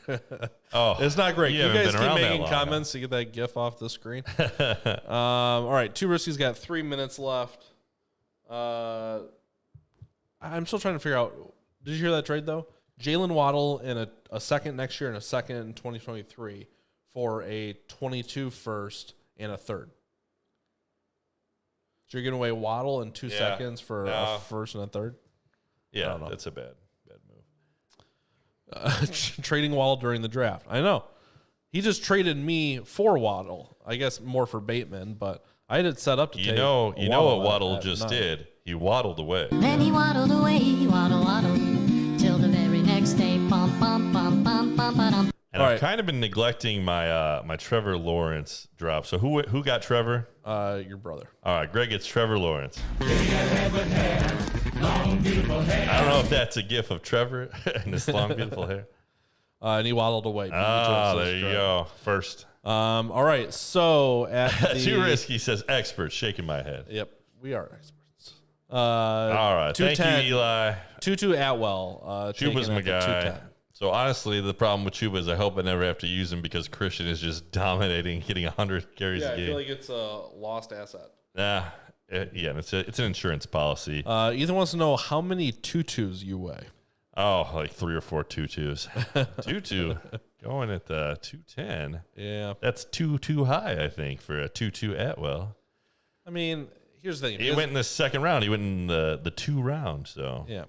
Oh, it's not great. You guys keep making long, comments to get that GIF off the screen. All right, Two Riskies got 3 minutes left. I'm still trying to figure out. Did you hear that trade, though? Jalen Waddle in a second next year and a second in 2023 for a 22 first and a third. So you're giving away Waddle in 2 seconds for a first and a third? Yeah, that's a bad move. Trading Waddle during the draft. I know. He just traded me for Waddle. I guess more for Bateman, but I had it set up to take know what Waddle at just 9. did? He waddled away. Then he waddled away, waddle, till the very next day. Bum, bum, bum, bum, bum, ba-dum. And I've kind of been neglecting my my Trevor Lawrence drop. So who got Trevor? Your brother. All right, Greg gets Trevor Lawrence. I don't know if that's a gif of Trevor and his long, beautiful hair. And he waddled away. There you go. First. All right. So at Too risky, says experts. Shaking my head. Yep, we are experts. All right. Thank you, Eli. Tutu Atwell. Chuba's my guy. So honestly, the problem with Chuba is I hope I never have to use him because Christian is just dominating, hitting 100 carries a game. I feel like it's a lost asset. It's an insurance policy. Ethan wants to know how many tutus you weigh. Oh, like 3 or 4 tutus. Tutu going at the 210. Yeah, that's too high, I think, for a Tutu Atwell. I mean, here's the thing. He went in the second round. He went in the 2 round. So yeah,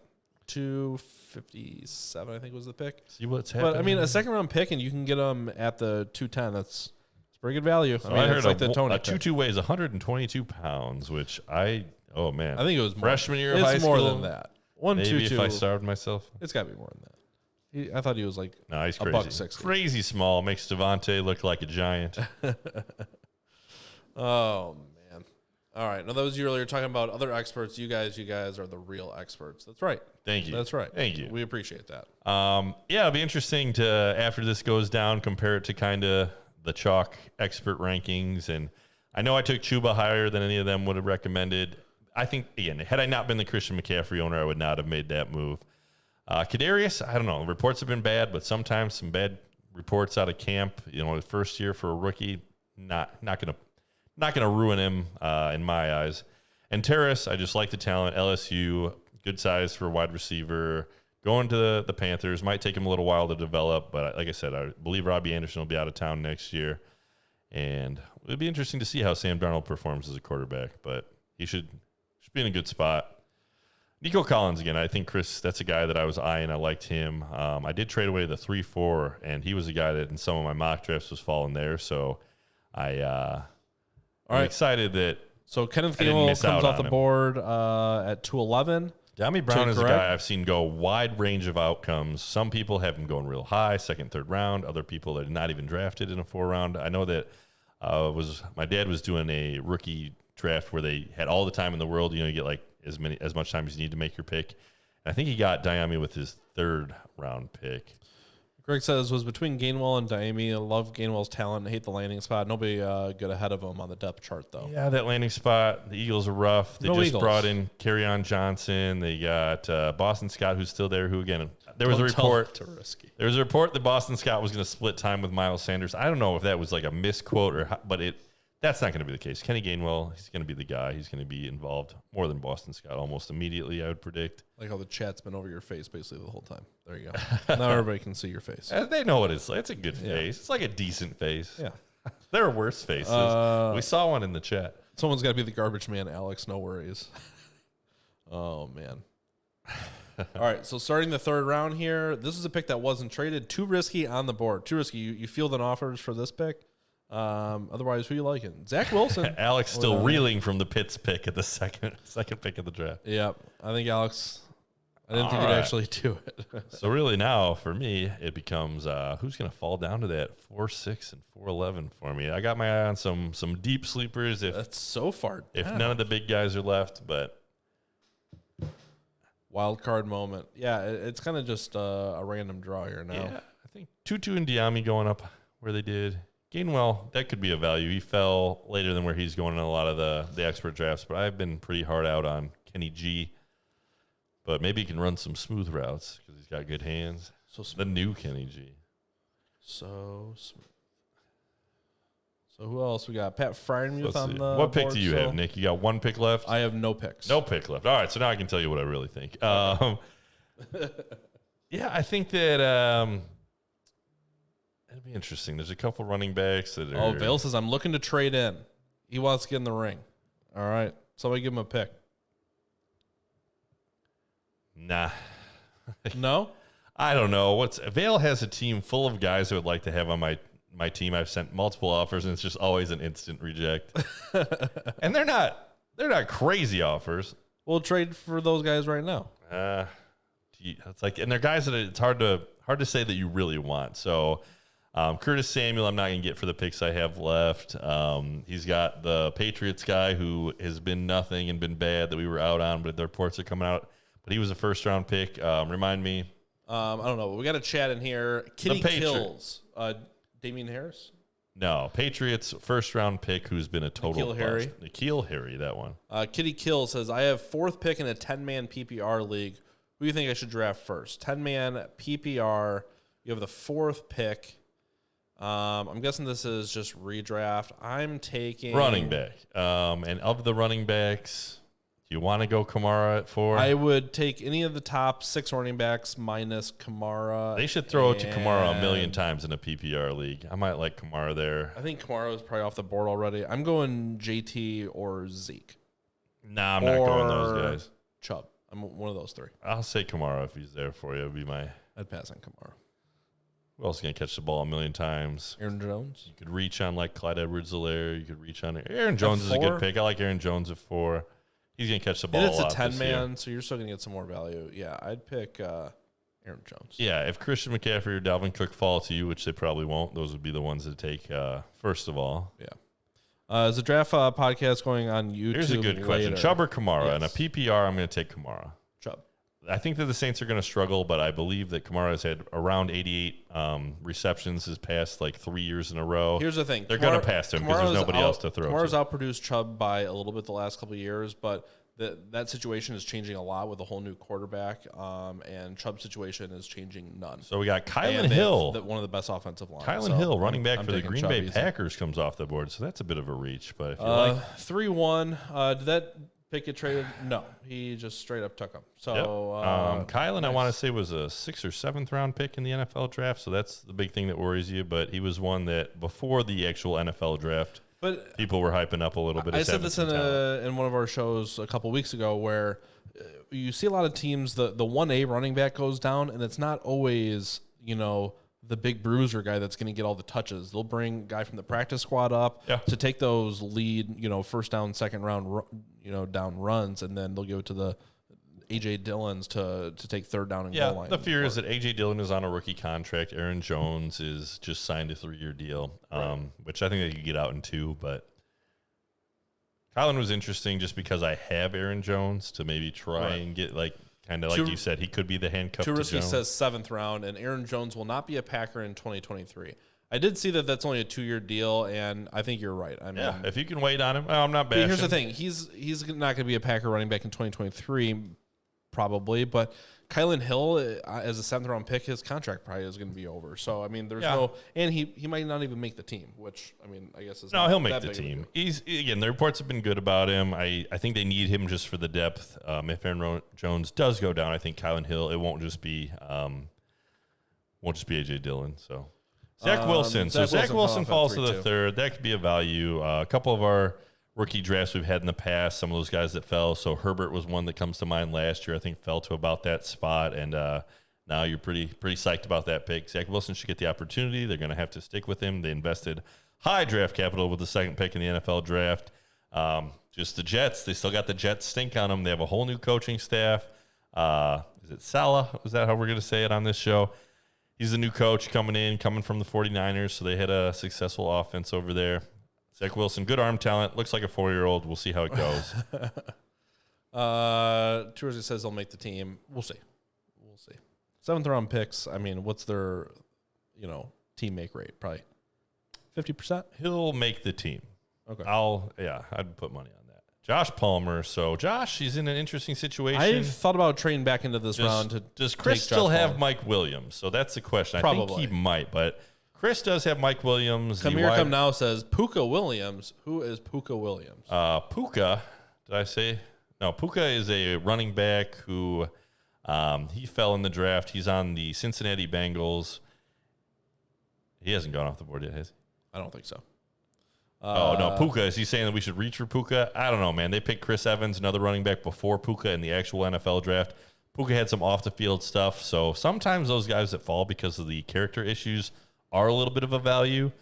257, I think was the pick. See what's happening. But I mean, a second round pick, and you can get them at the 210. That's pretty good value. So I mean, I heard it's like the Tony a Tutu weighs 122 pounds, which I think it was freshman year of it's high school. more than that. Maybe if I starved myself. It's got to be more than that. I thought he was like he's a crazy. $160. Crazy small. Makes Devontae look like a giant. Oh, man. All right. Now, that was you earlier talking about other experts. You guys are the real experts. That's right. Thank you. That's right. Thank you. We appreciate that. It'll be interesting to, after this goes down, compare it to kind of the chalk expert rankings. And I know I took Chuba higher than any of them would have recommended. I think, again, had I not been the Christian McCaffrey owner, I would not have made that move. Kadarius, I don't know. Reports have been bad, but sometimes some bad reports out of camp. The first year for a rookie, not gonna ruin him in my eyes. And Terrace, I just like the talent. LSU, good size for a wide receiver. Going to the Panthers might take him a little while to develop, but like I said, I believe Robbie Anderson will be out of town next year, and it'll be interesting to see how Sam Darnold performs as a quarterback. But he should be in a good spot. Nico Collins, again, I think, Chris, that's a guy that I was eyeing. I liked him. I did trade away the 3-4, and he was a guy that in some of my mock drafts was falling there. So I'm excited that So Kenneth Gainwell comes off the board at 211. Dami Brown is a guy I've seen go wide range of outcomes. Some people have him going real high, second, third round. Other people are not even drafted in a 4 round. I know that my dad was doing a rookie draft where they had all the time in the world. You get like as much time as you need to make your pick. And I think he got Diami with his 3rd round pick. Greg says was between Gainwell and Diami. I love Gainwell's talent. I hate the landing spot. Nobody good ahead of him on the depth chart, though. Yeah, that landing spot. The Eagles are rough. They just brought in Kerryon Johnson. They got Boston Scott, who's still there. Who again? There was a report. There was a report that Boston Scott was going to split time with Miles Sanders. I don't know if that was like a misquote but That's not going to be the case. Kenny Gainwell, he's going to be the guy. He's going to be involved more than Boston Scott almost immediately, I would predict. Like how the chat's been over your face basically the whole time. There you go. Now everybody can see your face. They know what it's like. It's a good face. It's like a decent face. Yeah. There are worse faces. We saw one in the chat. Someone's got to be the garbage man, Alex. No worries. Oh, man. All right, so starting the third round here, this is a pick that wasn't traded. Too risky on the board. Too risky. You fielding offers for this pick? Otherwise, who you liking? Zach Wilson. Alex still reeling from the Pitts pick at the second pick of the draft. Yep. I think Alex, I didn't think he'd actually do it. So really now, for me, it becomes who's going to fall down to that 4-6 and 4-11 for me. I got my eye on some deep sleepers. That's so far down. If none of the big guys are left, but... Wild card moment. Yeah, it's kind of just a random draw here now. Yeah, I think Tutu and Diami going up where they did. Gainwell, that could be a value. He fell later than where he's going in a lot of the expert drafts, but I've been pretty hard out on Kenny G. But maybe he can run some smooth routes because he's got good hands. So smooth. The new Kenny G. So smooth. So who else we got? Pat Frymuth on the What pick board do you have, Nick? You got one pick left? I have no picks. No pick left. All right, so now I can tell you what I really think. Yeah, I think that it'll be interesting. There's a couple running backs that are... Oh, Vale says, I'm looking to trade in. He wants to get in the ring. All right. Somebody give him a pick. Nah. No? I don't know. Vale has a team full of guys I would like to have on my team. I've sent multiple offers, and it's just always an instant reject. And they're not crazy offers. We'll trade for those guys right now. It's like, and they're guys that it's hard to say that you really want. So Curtis Samuel, I'm not going to get for the picks I have left. He's got the Patriots guy who has been nothing and been bad that we were out on, but the reports are coming out. But he was a first round pick. Remind me. I don't know. We got a chat in here. Kitty Kills. Damian Harris? No, Patriots first round pick who's been a total N'Keal Harry. bust. N'Keal Harry, that one. Kitty Kill says, I have fourth pick in a 10-man PPR league. Who do you think I should draft first? 10-man PPR. You have the fourth pick. I'm guessing this is just redraft. I'm taking... running back. And of the running backs... Do you want to go Kamara at 4? I would take any of the top 6 running backs minus Kamara. They should throw it to Kamara a million times in a PPR league. I might like Kamara there. I think Kamara is probably off the board already. I'm going JT or Zeke. Nah, I'm not going those guys. Chubb. I'm one of those 3. I'll say Kamara if he's there for you. It'd be my... I'd pass on Kamara. Who else is going to catch the ball a million times? Aaron Jones. You could reach on like Clyde Edwards-Helaire. You could reach on... Aaron Jones is a good pick. I like Aaron Jones at 4. He's going to catch the ball a lot. It's a 10-man, so you're still going to get some more value. Yeah, I'd pick Aaron Jones. Yeah, if Christian McCaffrey or Dalvin Cook fall to you, which they probably won't, those would be the ones to take first of all. Yeah. Is the draft podcast going on YouTube? Here's a good question. Chubb or Kamara? Yes. In a PPR, I'm going to take Kamara. Chubb. I think that the Saints are going to struggle, but I believe that Kamara has had around 88 receptions his past like 3 years in a row. Here's the thing. They're going to pass him because there's nobody else to throw Kamara's to. outproduced Chubb by a little bit the last couple of years, but that situation is changing a lot with a whole new quarterback, and Chubb's situation is changing none. So we got Kylan Hill. One of the best offensive lines. Kylan Hill, running back for the Green Chubb Bay easy. Packers, comes off the board, so that's a bit of a reach. But if you like 3-1, did that pick get traded? No, he just straight up took him. So Kylan, nice. I want to say was a 6th or 7th round pick in the NFL draft, so that's the big thing that worries you. But he was one that before the actual NFL draft, but people were hyping up a little bit. I said this in one of our shows a couple weeks ago, where you see a lot of teams, the 1A running back goes down, and it's not always the big bruiser guy that's going to get all the touches. They'll bring a guy from the practice squad up to take those lead, first down, second round, down runs, and then they'll give it to the A.J. Dillons to take third down and goal line. The fear is that A.J. Dillon is on a rookie contract. Aaron Jones is just signed a 3-year deal, which I think they could get out in 2. But Kylan was interesting just because I have Aaron Jones to maybe try and get kind of like you said, he could be the handcuff to Jones. He says 7th round, and Aaron Jones will not be a Packer in 2023. I did see that that's only a 2-year deal, and I think you're right. I mean, if you can wait on him, I'm not bashing. Here's the thing: he's not going to be a Packer running back in 2023, probably. But Kylan Hill, as a 7th round pick, his contract probably is going to be over. So, I mean, there's no, and he might not even make the team, which, I mean, I guess is no, he'll make the team. Again, the reports have been good about him. I think they need him just for the depth. If Aaron Jones does go down, I think Kylan Hill, it won't just be AJ Dillon. So Zach Wilson. So Zach Wilson falls to the 3rd. That could be a value. A couple of our rookie drafts we've had in the past, some of those guys that fell. So Herbert was one that comes to mind last year. I think fell to about that spot, and now you're pretty psyched about that pick. Zach Wilson should get the opportunity. They're going to have to stick with him. They invested high draft capital with the 2nd pick in the NFL draft. Just the Jets. They still got the Jets stink on them. They have a whole new coaching staff. Is it Salah? Was that how we're going to say it on this show? He's the new coach coming from the 49ers, so they had a successful offense over there. Zach Wilson, good arm talent. Looks like a 4-year-old. We'll see how it goes. Tourzy says they'll make the team. We'll see. 7th round picks. I mean, what's their, team make rate? Probably 50%. He'll make the team. Okay. I'd put money on that. Josh Palmer. So Josh, he's in an interesting situation. I've thought about trading back into this round. Does Chris still have Mike Williams? So that's the question. Probably. I think he might, but Chris does have Mike Williams. Come now says Puka Williams. Who is Puka Williams? Puka, did I say? No, Puka is a running back who he fell in the draft. He's on the Cincinnati Bengals. He hasn't gone off the board yet, has he? I don't think so. No, Puka. Is he saying that we should reach for Puka? I don't know, man. They picked Chris Evans, another running back, before Puka in the actual NFL draft. Puka had some off-the-field stuff, so sometimes those guys that fall because of the character issues are a little bit of a value,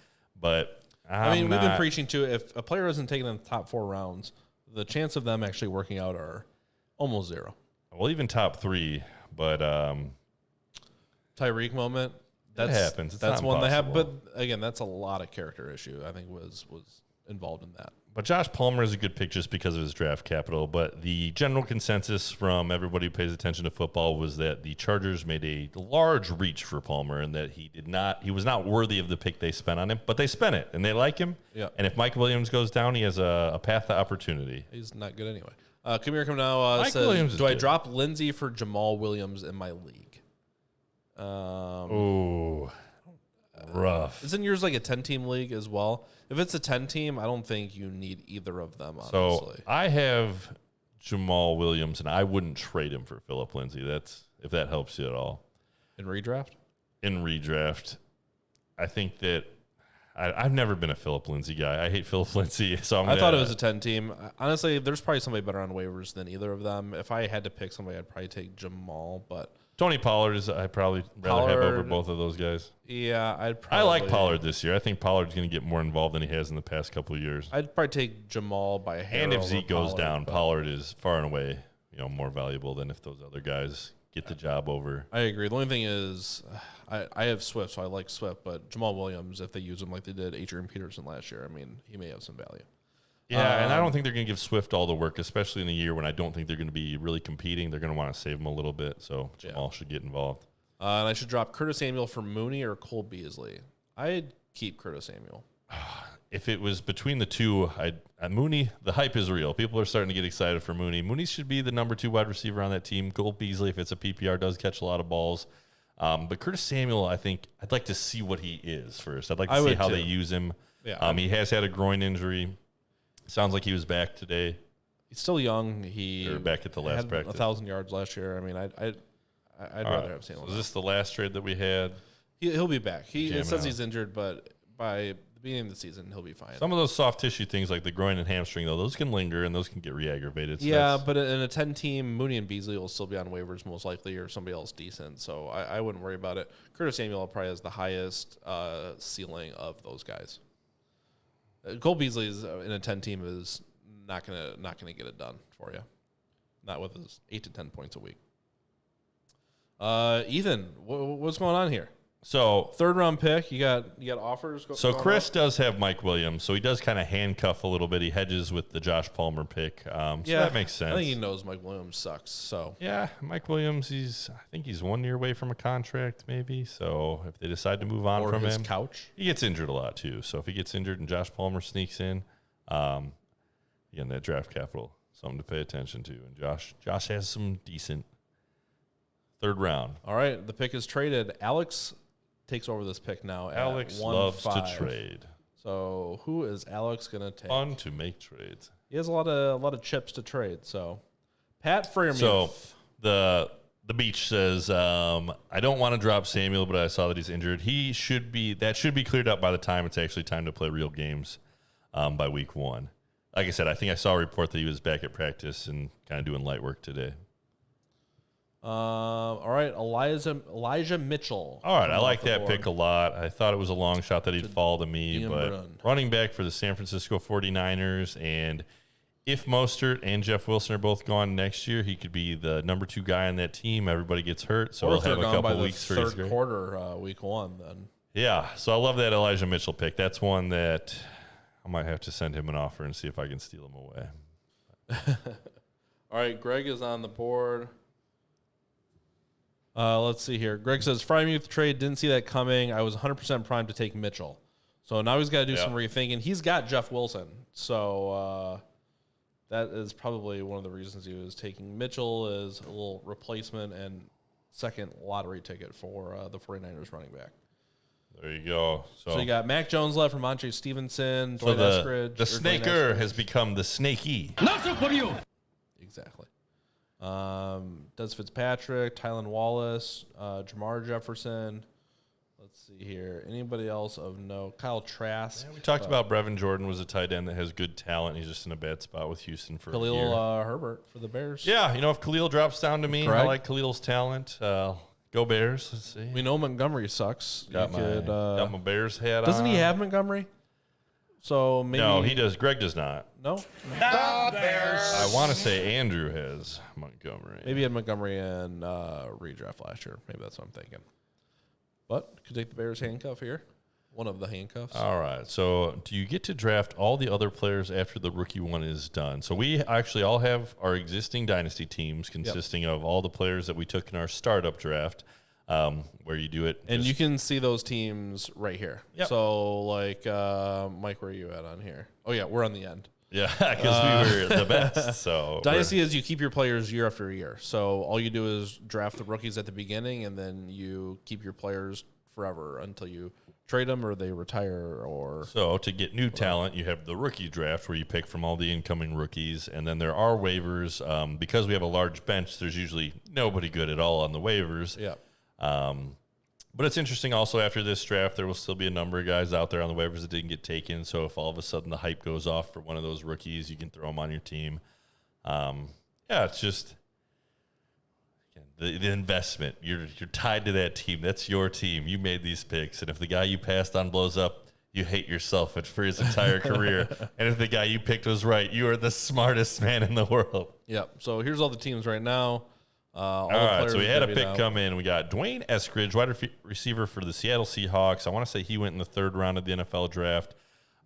but we've been preaching to, if a player isn't taken in the top 4 rounds, the chance of them actually working out are almost 0. Well, even top 3, but Tyreek moment. That happens. That's one they have, but again, that's a lot of character issue. I think was involved in that. But Josh Palmer is a good pick just because of his draft capital. But the general consensus from everybody who pays attention to football was that the Chargers made a large reach for Palmer, and that he was not worthy of the pick they spent on him. But they spent it, and they like him. Yeah. And if Mike Williams goes down, he has a path to opportunity. He's not good anyway. Come now says, do I drop Lindsey for Jamal Williams in my league? Rough. Isn't yours like a 10-team league as well? If it's a 10-team, I don't think you need either of them, honestly. So I have Jamal Williams, and I wouldn't trade him for Phillip Lindsay. That's if that helps you at all. In redraft? In redraft. I think that I've never been a Phillip Lindsay guy. I hate Phillip Lindsay. So I thought it was a 10-team. Honestly, there's probably somebody better on waivers than either of them. If I had to pick somebody, I'd probably take Jamal, but Tony Pollard is I'd probably rather have over both of those guys. Yeah, I like Pollard this year. I think Pollard's going to get more involved than he has in the past couple of years. I'd probably take Jamal by a hair. And if Zeke goes down, Pollard is far and away, more valuable than if those other guys get the job over. I agree. The only thing is, I have Swift, so I like Swift, but Jamal Williams, if they use him like they did Adrian Peterson last year, I mean, he may have some value. Yeah, and I don't think they're going to give Swift all the work, especially in a year when I don't think they're going to be really competing. They're going to want to save him a little bit, so Jamal should get involved. And I should drop Curtis Samuel for Mooney or Cole Beasley. I'd keep Curtis Samuel. If it was between the two, Mooney, the hype is real. People are starting to get excited for Mooney. Mooney should be the number 2 wide receiver on that team. Cole Beasley, if it's a PPR, does catch a lot of balls. But Curtis Samuel, I think I'd like to see what he is first. I'd like to see how they use him. Yeah, he has had a groin injury. Sounds like he was back today. He's still young. He back at the last practice. 1,000 yards last year. I mean, I'd rather have Samuel. So is this the last trade that we had? He'll be back. It says he's injured, but by the beginning of the season, he'll be fine. Some of those soft tissue things like the groin and hamstring, though, those can linger and those can get re-aggravated. So yeah, but in a 10-team, Mooney and Beasley will still be on waivers most likely, or somebody else decent. So I wouldn't worry about it. Curtis Samuel probably has the highest ceiling of those guys. Cole Beasley is in a 10-team is not gonna get it done for you. Not with his 8 to 10 points a week. Ethan, what's going on here? So 3rd round pick, you got offers. So Chris does have Mike Williams, so he does kind of handcuff a little bit. He hedges with the Josh Palmer pick. So that makes sense. I think he knows Mike Williams sucks. So yeah, Mike Williams, I think he's 1 year away from a contract, maybe. So if they decide to move on from him, couch, he gets injured a lot too. So if he gets injured and Josh Palmer sneaks in, again, that draft capital, something to pay attention to. And Josh has some decent third round. All right, the pick is traded. Alex takes over this pick now. Alex at loves 1-5. to trade. So who is Alex going to take? Fun to make trades. He has a lot of chips to trade. So Pat Freermuth. So the beach says, I don't want to drop Samuel, but I saw that he's injured. That should be cleared up by the time it's actually time to play real games by week 1. Like I said, I think I saw a report that he was back at practice and kind of doing light work today. All right, Elijah Mitchell. All right, I like that pick a lot. I thought it was a long shot that he'd fall to me, but running back for the San Francisco 49ers, and if Mostert and Jeff Wilson are both gone next year, he could be the number 2 guy on that team. Everybody gets hurt, so he'll have a couple weeks for his third quarter, week 1 then. Yeah, so I love that Elijah Mitchell pick. That's one that I might have to send him an offer and see if I can steal him away. All right, Greg is on the board. Let's see here. Greg says, Freiermuth trade, didn't see that coming. I was 100% primed to take Mitchell. So now he's got to do some rethinking. He's got Jeff Wilson. So that is probably one of the reasons he was taking Mitchell as a little replacement and second lottery ticket for the 49ers running back. There you go. So you got Mac Jones left, Ramondre Stevenson, Dwight Eskridge. The snaker has become the snakey. Nothing for you. Exactly. Des Fitzpatrick, Tylan Wallace, Jamar Jefferson. Let's see here. Anybody else of note? Kyle Trask. Yeah, we talked about Brevin Jordan was a tight end that has good talent. He's just in a bad spot with Houston for Khalil a year. Herbert for the Bears. Yeah, if Khalil drops down to me, I like Khalil's talent. Go Bears. Let's see. We know Montgomery sucks. Got my Bears hat on. Doesn't he have Montgomery? So maybe No, he does. Greg does not. No? The Bears. I want to say Andrew has Montgomery. Maybe he had Montgomery in redraft last year. Maybe that's what I'm thinking. But could take the Bears handcuff here. One of the handcuffs. All right. So do you get to draft all the other players after the rookie one is done? So we actually all have our existing Dynasty teams consisting of all the players that we took in our startup draft, where you do it. And you can see those teams right here. Yep. So, like, Mike, where are you at on here? Oh, yeah, we're on the end. Yeah, because we were the best. So Dynasty is you keep your players year after year. So all you do is draft the rookies at the beginning, and then you keep your players forever until you trade them or they retire. Or so to get new talent, you have the rookie draft where you pick from all the incoming rookies, and then there are waivers. Because we have a large bench, there's usually nobody good at all on the waivers. Yeah. But it's interesting also after this draft, there will still be a number of guys out there on the waivers that didn't get taken. So if all of a sudden the hype goes off for one of those rookies, you can throw them on your team. It's just the investment. You're tied to that team. That's your team. You made these picks. And if the guy you passed on blows up, you hate yourself for his entire career. And if the guy you picked was right, you are the smartest man in the world. Yep. So here's all the teams right now. All right, so we had a pick come in. We got Dwayne Eskridge, wide receiver for the Seattle Seahawks. I want to say he went in the third round of the NFL draft.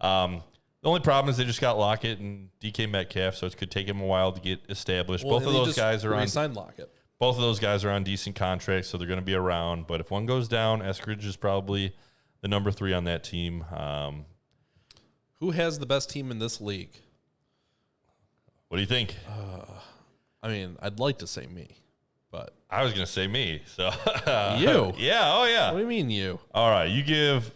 The only problem is they just got Lockett and DK Metcalf, so it could take him a while to get established. Well, both of those guys are on signed Lockett. Both of those guys are on decent contracts, so they're going to be around. But if one goes down, Eskridge is probably the number 3 on that team. Who has the best team in this league? What do you think? I mean, I'd like to say me. But I was going to say me. So you? Yeah. Oh, yeah. What do you mean you? All right. You give.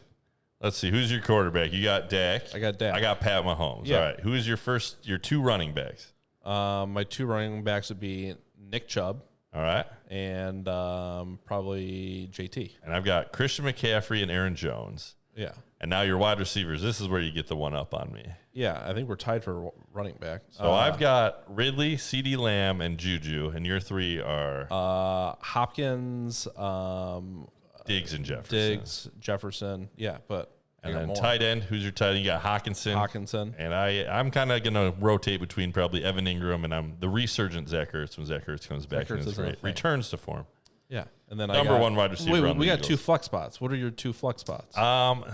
Let's see. Who's your quarterback? You got Dak. I got Dak. I got Pat Mahomes. Yeah. All right. Who is your 2 running backs? My 2 running backs would be Nick Chubb. All right. And probably JT. And I've got Christian McCaffrey and Aaron Jones. Yeah. And now your wide receivers. This is where you get the one up on me. Yeah, I think we're tied for running back. So I've got Ridley, CeeDee Lamb, and Juju, and your 3 are Hopkins, Diggs and Jefferson. Jefferson. Yeah, but and then tight end. Who's your tight end? You got Hawkinson. And I'm kind of going to rotate between probably Evan Ingram and I'm the resurgent Zach Ertz when Zach Ertz comes back and returns to form. Yeah, and then number 1 wide receiver. Wait, we got 2 flex spots. What are your 2 flex spots?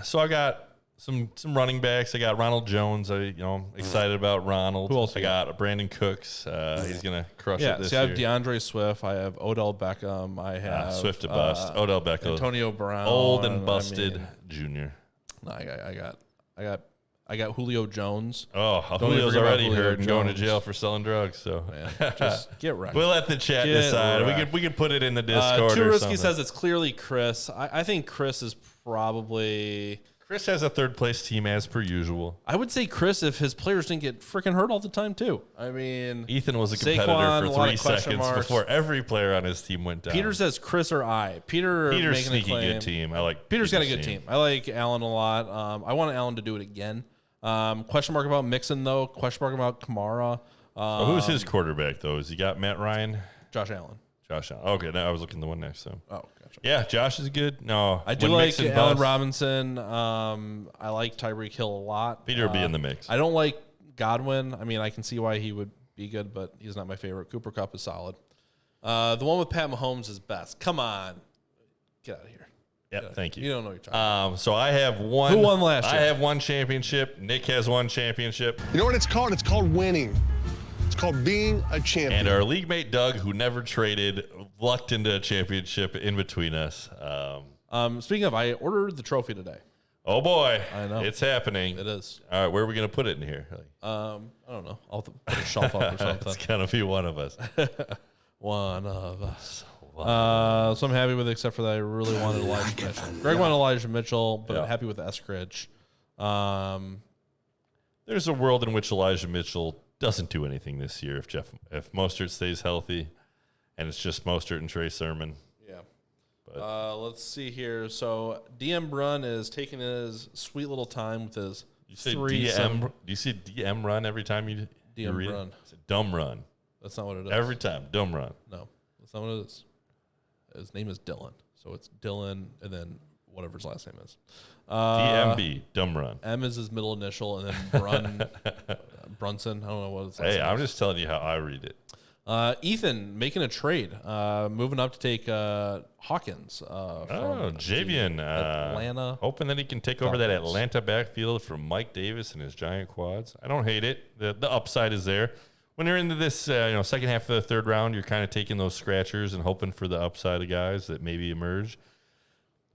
So I got some running backs. I got Ronald Jones. I'm excited about Ronald. Who else? I got Brandon Cooks. He's gonna crush it this year. I year. have DeAndre Swift. I have Odell Beckham. I have Swift to bust. Odell Beckham. Antonio Brown. Old and busted junior. No, I I got Julio Jones. Oh, Don't Julio's forget about already Julio hurt and going to Jones. jail for selling drugs. So Man, just get wrecked. we'll let the chat Get decide. wrecked. We could put it in the Discord. Too or Risky something. says it's clearly Chris. I think Chris is probably. Chris has a third place team as per usual. I would say Chris if his players didn't get freaking hurt all the time too. I mean, Ethan was a competitor Saquon, a for lot 3 of question seconds marks. before every player on his team went down. Peter says Chris or I. Peter's Peter's making sneaky a claim. good team. I like Peter's got a Peter's good team. I like Allen a lot. I want Allen to do it again. Question mark about Mixon though. Question mark about Kamara. Who's his quarterback though? Has he got Matt Ryan? Josh Allen. Josh Allen. Okay, now I was looking the one next to him. Oh, gotcha. Yeah, Josh is good. No, I do when like Mixon Allen busts, Robinson. I like Tyreek Hill a lot. Peter will be in the mix. I don't like Godwin. I mean, I can see why he would be good, but he's not my favorite. Cooper Kupp is solid. The one with Pat Mahomes is best. Come on. Get out of here. Yeah, thank you. You don't know what you're talking about. So I have one. Who won last year? I have one championship. Nick has one championship. You know what it's called? It's called winning. It's called being a champion. And our league mate Doug, who never traded, lucked into a championship in between us. Speaking of, I ordered the trophy today. Oh boy, I know. it's happening. It is. All right, where are we gonna put it in here? I don't know. I'll put a shelf up or something. It's gonna be one of us. One of us. So I'm happy with it, except for that I really wanted Elijah Mitchell. Greg wanted Elijah Mitchell, but I'm happy with Eskridge. There's a world in which Elijah Mitchell doesn't do anything this year if Mostert stays healthy, and it's just Mostert and Trey Sermon. Yeah. Let's see here. So DM Brun is taking his sweet little time with his You say three. DM? Do you see DM run every time you DM read run. it? It's a dumb run. That's not what it is. Every time, dumb run. No, that's not what it is. His name is Dylan. So it's Dylan and then whatever his last name is. DMB, dumb run. M is his middle initial, and then Brun, Brunson. I don't know what his last Hey, name I'm is. just telling you how I read it. Ethan making a trade, moving up to take Hawkins. From Javian. Atlanta. Hoping that he can take over that Falcons. Atlanta backfield from Mike Davis and his giant quads. I don't hate it. The upside is there. When you're into this second half of the third round, you're kind of taking those scratchers and hoping for the upside of guys that maybe emerge.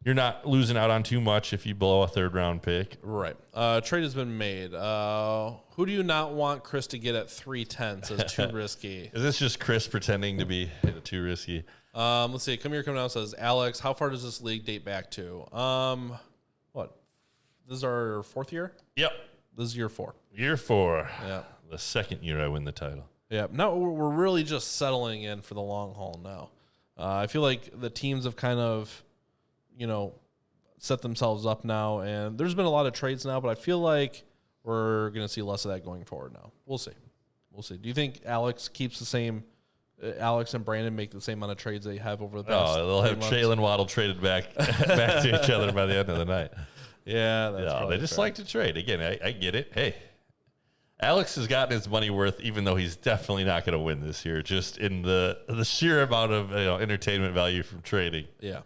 You're not losing out on too much if you blow a third round pick. Right. Trade has been made. Who do you not want Chris to get at 310? Says too risky. Is this just Chris pretending to be too risky? Let's see. Come here, come down. Says Alex. How far does this league date back to? What? This is our 4th year. Yep. This is year 4. Year 4. Yeah. The second year I win the title. Yeah. Now we're really just settling in for the long haul now. I feel like the teams have kind of, set themselves up now, and there's been a lot of trades now, but I feel like we're going to see less of that going forward now. We'll see. Do you think Alex keeps the same? Alex and Brandon make the same amount of trades they have over the past? Oh, they'll have 3 months? Jalen Waddle traded back to each other by the end of the night. Yeah, that's No, probably they just fair. like to trade. Again, I get it. Hey, Alex has gotten his money worth, even though he's definitely not going to win this year, just in the sheer amount of entertainment value from trading. Yeah.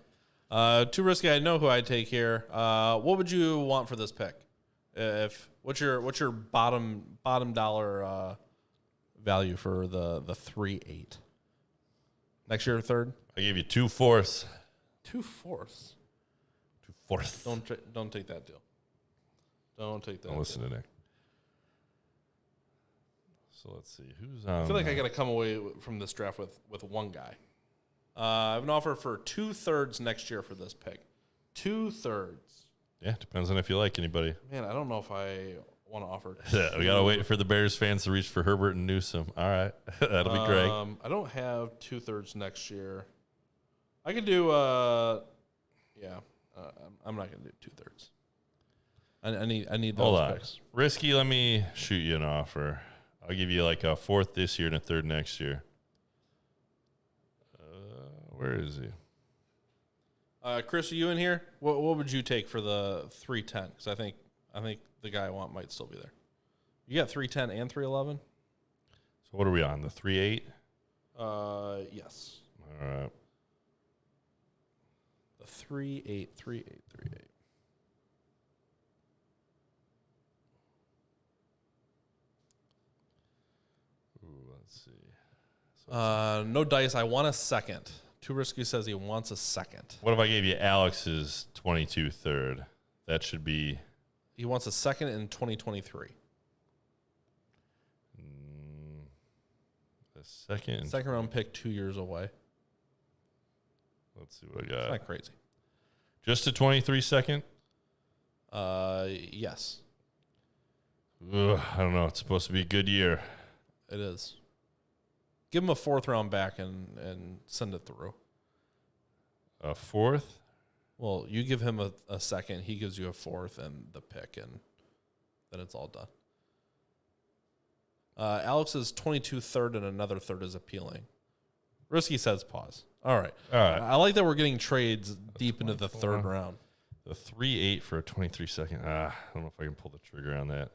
Too risky. I know who I'd take here. What would you want for this pick? What's your bottom dollar value for the 3-8? Next year, 3rd. I gave you 2/4. 2/4. 2/4. Don't take that deal. Don't take that. Don't listen to Nick. So let's see who's on. I feel like I got to come away from this draft with one guy. I have an offer for 2/3 next year for this pick. 2/3. Yeah, depends on if you like anybody. Man, I don't know if I want to offer. Yeah, we gotta wait for the Bears fans to reach for Herbert and Newsom. All right, that'll be great. I don't have 2/3 next year. I could do. I'm not gonna do 2/3. I need those Hold on, picks. risky. Let me shoot you an offer. I'll give you like a 4th this year and a 3rd next year. Where is he? Chris, are you in here? What would you take for the 310? Because I think the guy I want might still be there. You got 310 and 311? So what are we on? The 3-8? Yes. All right. The 3-8. Ooh, let's see. No dice. I want a second. Too risky says he wants a second. What if I gave you Alex's 22 third? That should be He wants a second in 2023. The second. Second round pick 2 years away. Let's see what I It's got. not crazy. Just a 23 second? Yes, Ugh, I don't know. It's supposed to be a good year. it is. Give him a 4th round back and send it through. A 4th? Well, you give him a second, he gives you a 4th and the pick, and then it's all done. Alex's 22 third and another third is appealing. Risky says pause. All right. I like that we're getting trades deep into the 3rd round. The 3-8 for a 23 second. I don't know if I can pull the trigger on that.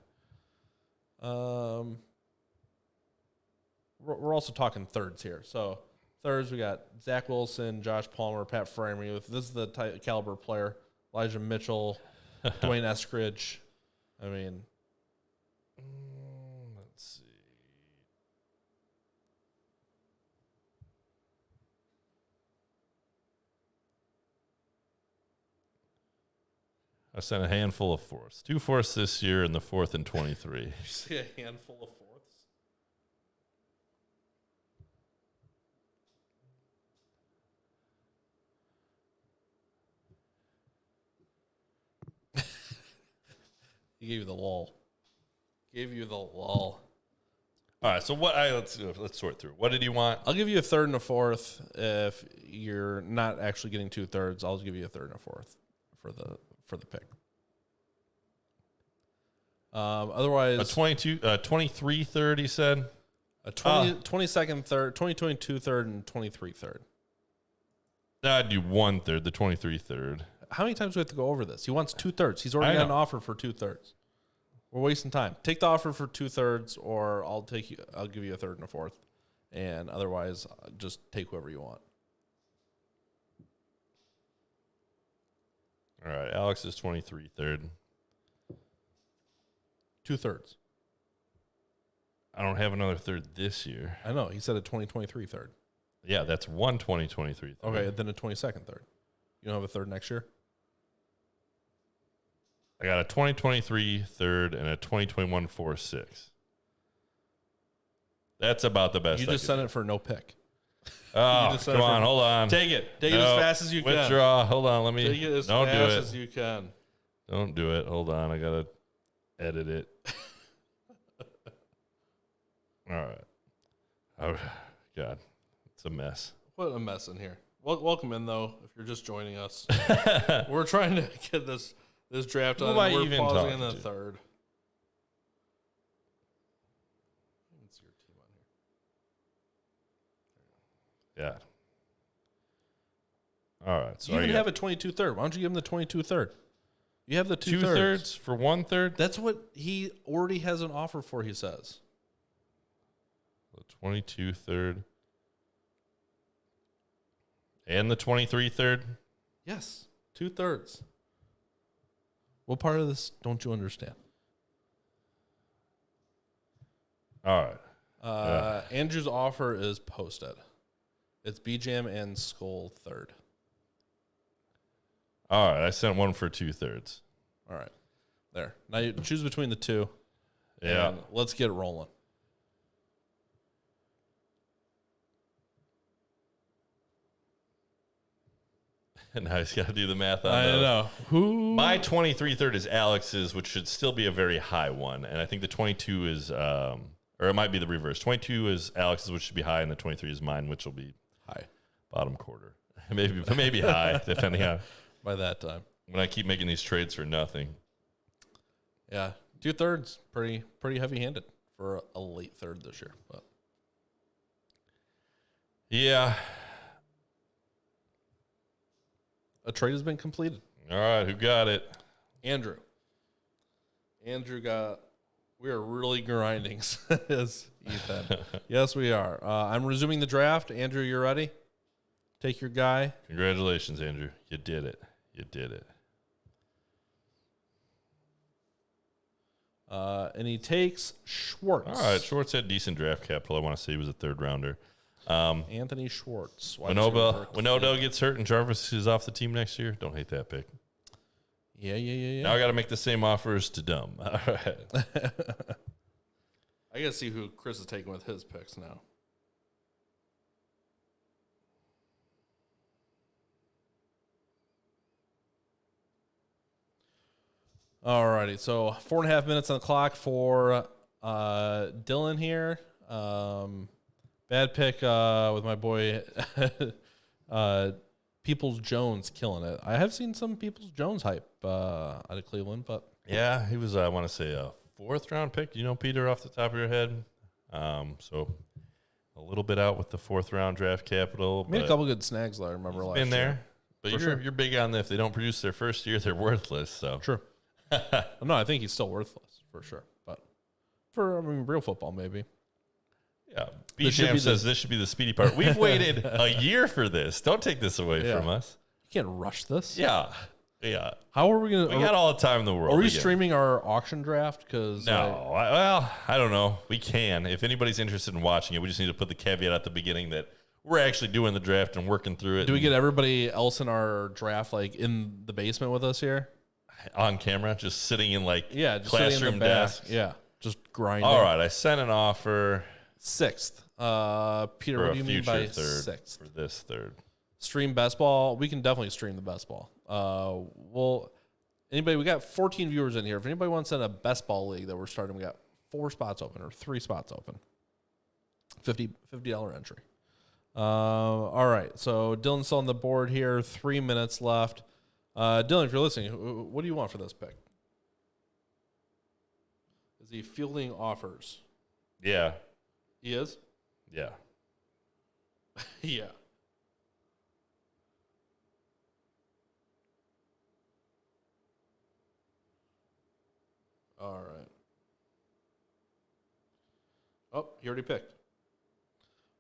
We're also talking thirds here. So thirds, we got Zach Wilson, Josh Palmer, Pat Freiermuth. This is the caliber player. Elijah Mitchell, Dwayne Eskridge. I mean, Let's see. I sent a handful of 4ths. 2 4ths this year and the 4th and 23. you see a handful of 4ths? He gave you the lull. All right, so let's sort through. What did he want? I'll give you a 3rd and a 4th. If you're not actually getting 2 thirds, I'll give you a 3rd and a 4th for the pick. Otherwise, A 23 third, he said. a 22nd third, 2022 third, and 23 third. I'd do 1 third, the 23 third. How many times do we have to go over this? He wants 2 thirds. He's already got an offer for 2 thirds. We're wasting time. Take the offer for 2 thirds, or I'll give you a 3rd and a 4th, and otherwise, just take whoever you want. All right, Alex is 23 third. 2 thirds. I don't have another third this year. I know. He said a 2023 third. Yeah, that's 2023 third. Okay, then a 22nd third. You don't have a third next year? I got a 2023 third and a 2021 4-6. That's about the best. You just sent it for no pick. Oh, come on, hold on. Take it. Take it as fast as you can. Withdraw. Hold on. Let me. Take it as don't fast do it. as you can. Don't do it. Hold on. I gotta edit it. All right. Oh, God, it's a mess. What a mess in here. Welcome in, though, if you're just joining us. We're trying to get this draft Who on. am I We're even pausing in talking the to? 3rd. Let's see your team on here. Yeah. All right. So You I even got have a 22 third. Why don't you give him the 22 third? You have the 2 2 thirds. thirds for 1 third. That's what he already has an offer for, he says. The 22 third. And the 23 third. Yes, 2 thirds. What part of this don't you understand? All right. Andrew's offer is posted. It's BJam and Skull 3rd. All right. I sent one for 2 thirds. All right. There. Now you choose between the 2. Yeah. And let's get it rolling. Now he's got to do the math on I those. know. Who? My 23 third is Alex's, which should still be a very high one. And I think the 22 is, or it might be the reverse. 22 is Alex's, which should be high, and the 23 is mine, which will be high. Bottom quarter. Maybe high, depending on By that time. when I keep making these trades for nothing. Yeah. 2 thirds. Pretty heavy handed for a late third this year. But Yeah. a trade has been completed. All right. Who got it? Andrew got. We are really grinding, says Ethan. Yes, we are. I'm resuming the draft. Andrew, you ready? Take your guy. Congratulations, Andrew. You did it. You did it. And he takes Schwartz. All right. Schwartz had decent draft capital. I want to say he was a 3rd rounder. Anthony Schwartz. Winodo gets hurt and Jarvis is off the team next year. Don't hate that pick. Yeah. Now I got to make the same offers to Dumb. All right. I got to see who Chris is taking with his picks now. Alrighty, so 4.5 minutes on the clock for Dylan here. Bad pick with my boy Peoples Jones killing it. I have seen some Peoples Jones hype out of Cleveland, but Yeah, he was, I want to say, a 4th-round pick. Do you know, Peter, off the top of your head? So a little bit out with the 4th-round draft capital. made a couple good snags though. I remember last been there. year. But For you're big on if they don't produce their first year, they're worthless. So True. No, I think he's still worthless for sure. But for real football, maybe. Yeah, This should B-Jam be says this should be the speedy part. We've waited a year for this. Don't take this away Yeah. from us. You can't rush this. Yeah. How are we gonna? We got all the time in the world. Are we again. streaming our auction draft? Because No. I don't know. We can. If anybody's interested in watching it, we just need to put the caveat at the beginning that we're actually doing the draft and working through it. do we get everybody else in our draft like in the basement with us here? on camera, just sitting in like Just classroom sitting in the back. desks? Yeah, just grinding. All right, I sent an offer 6th. Peter, for what a do you mean future by third 6th? for this third. Stream best ball. We can definitely stream the best ball. Anybody, we got 14 viewers in here. If anybody wants in a best ball league that we're starting, we got 4 spots open or 3 spots open. $50 entry. All right. So Dylan's still on the board here. 3 minutes left. Dylan, if you're listening, what do you want for this pick? Is he fielding offers? Yeah, He is? yeah. Yeah. All right. Oh, he already picked.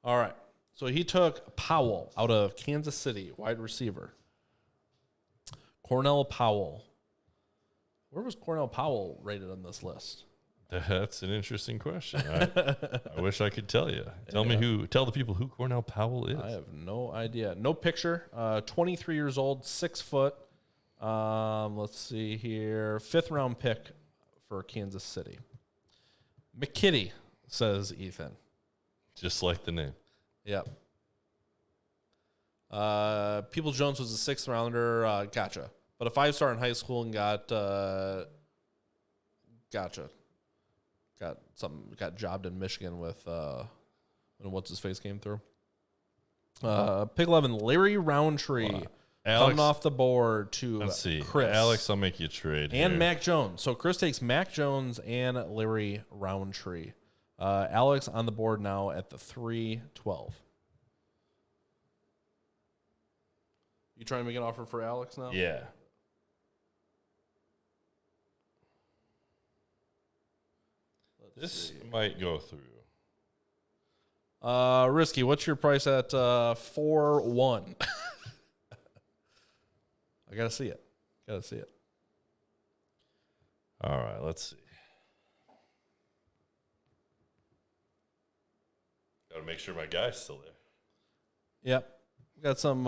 All right. So he took Powell out of Kansas City, wide receiver. Cornell Powell. Where was Cornell Powell rated on this list? That's an interesting question. I wish I could tell you. Tell the people who Cornell Powell is. I have no idea. No picture. 23 years old, 6 foot. Let's see here. 5th round pick for Kansas City. McKitty, says Ethan. Just like the name. Yep. Peoples Jones was a 6th rounder. Gotcha. But a 5-star in high school and got jobbed in Michigan with when what's his face came through. Pick 11, Larry Roundtree. Alex, coming off the board to let's see. Chris. Alex, I'll make you a trade. And here. Mac Jones. So Chris takes Mac Jones and Larry Roundtree. Alex on the board now at the 3-12. You trying to make an offer for Alex now? Yeah. This might go through. Risky, what's your price at 4-1? I gotta see it. All right, let's see. Got to make sure my guy's still there. Yep. We got some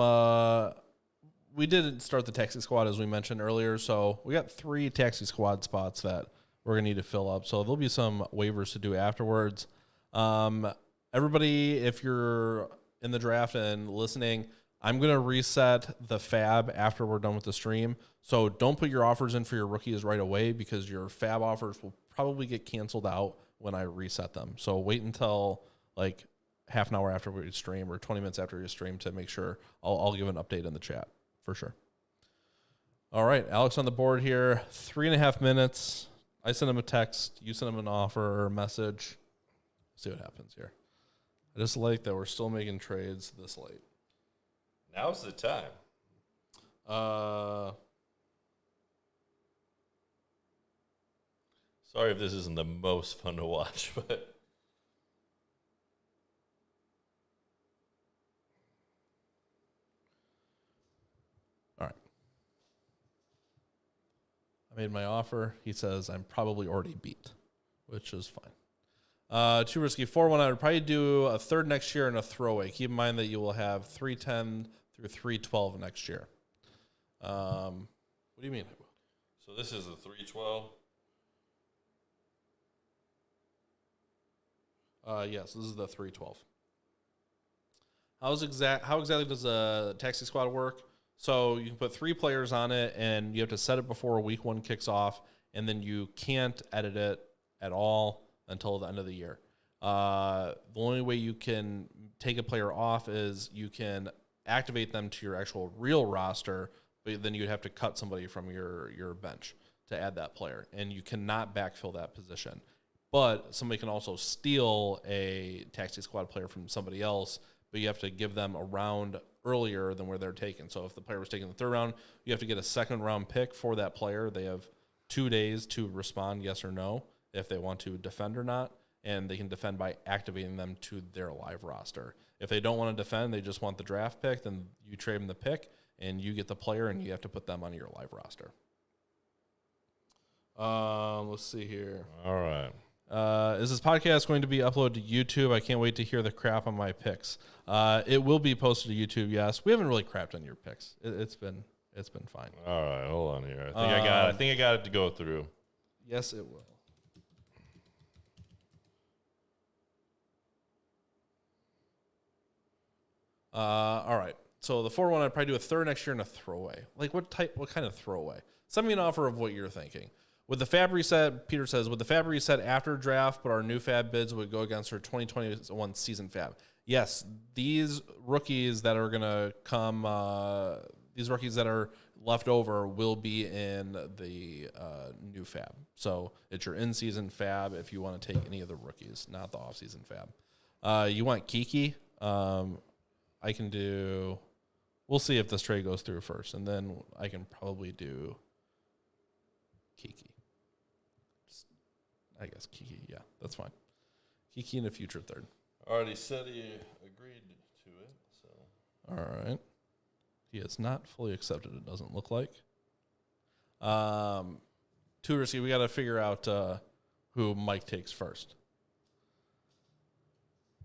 we did start the taxi squad as we mentioned earlier, so we got 3 taxi squad spots that we're gonna need to fill up. So there'll be some waivers to do afterwards. Everybody, if you're in the draft and listening, I'm gonna reset the fab after we're done with the stream. So don't put your offers in for your rookies right away because your fab offers will probably get canceled out when I reset them. So wait until like half an hour after we stream or 20 minutes after we stream to make sure I'll give an update in the chat for sure. All right, Alex on the board here. 3.5 minutes. I sent him a text. You sent him an offer or a message. See what happens here. I just like that we're still making trades this late. Now's the time. Sorry if this isn't the most fun to watch, but all right. I made my offer. He says I'm probably already beat, which is fine. Too risky. 4-1. I would probably do a third next year and a throwaway. Keep in mind that you will have 310 through 312 next year. What do you mean? So this is the 312. Yes, this is the 312. How exactly does a taxi squad work? So you can put 3 players on it, and you have to set it before week 1 kicks off, and then you can't edit it at all until the end of the year. The only way you can take a player off is you can activate them to your actual real roster, but then you'd have to cut somebody from your bench to add that player, and you cannot backfill that position. But somebody can also steal a taxi squad player from somebody else, but you have to give them a round earlier than where they're taken. So if the player was taken in the 3rd round, you have to get a 2nd round pick for that player. They have 2 days to respond yes or no if they want to defend or not, and they can defend by activating them to their live roster. If they don't want to defend, they just want the draft pick, then you trade them the pick, and you get the player, and you have to put them on your live roster. Let's see here. All right. Is this podcast going to be uploaded to YouTube? I can't wait to hear the crap on my picks. It will be posted to YouTube. Yes, we haven't really crapped on your picks. It's been fine. All right, hold on here. I think I got it to go through. Yes, it will. All right. So the 4-1, I'd probably do a third next year and a throwaway. Like what kind of throwaway? Send me an offer of what you're thinking. With the fab reset, Peter says, would the fab reset after draft, but our new fab bids would go against our 2021 season fab? Yes, these rookies that are going to come, these rookies that are left over will be in the new fab. So it's your in-season fab if you want to take any of the rookies, not the off-season fab. You want Kiki? I can do, we'll see if this trade goes through first, and then I can probably do Kiki. I guess Kiki, yeah, that's fine. Kiki in a future third. Already said he agreed to it. So all right. He has not fully accepted, it doesn't look like. Too risky. We got to figure out who Mike takes first.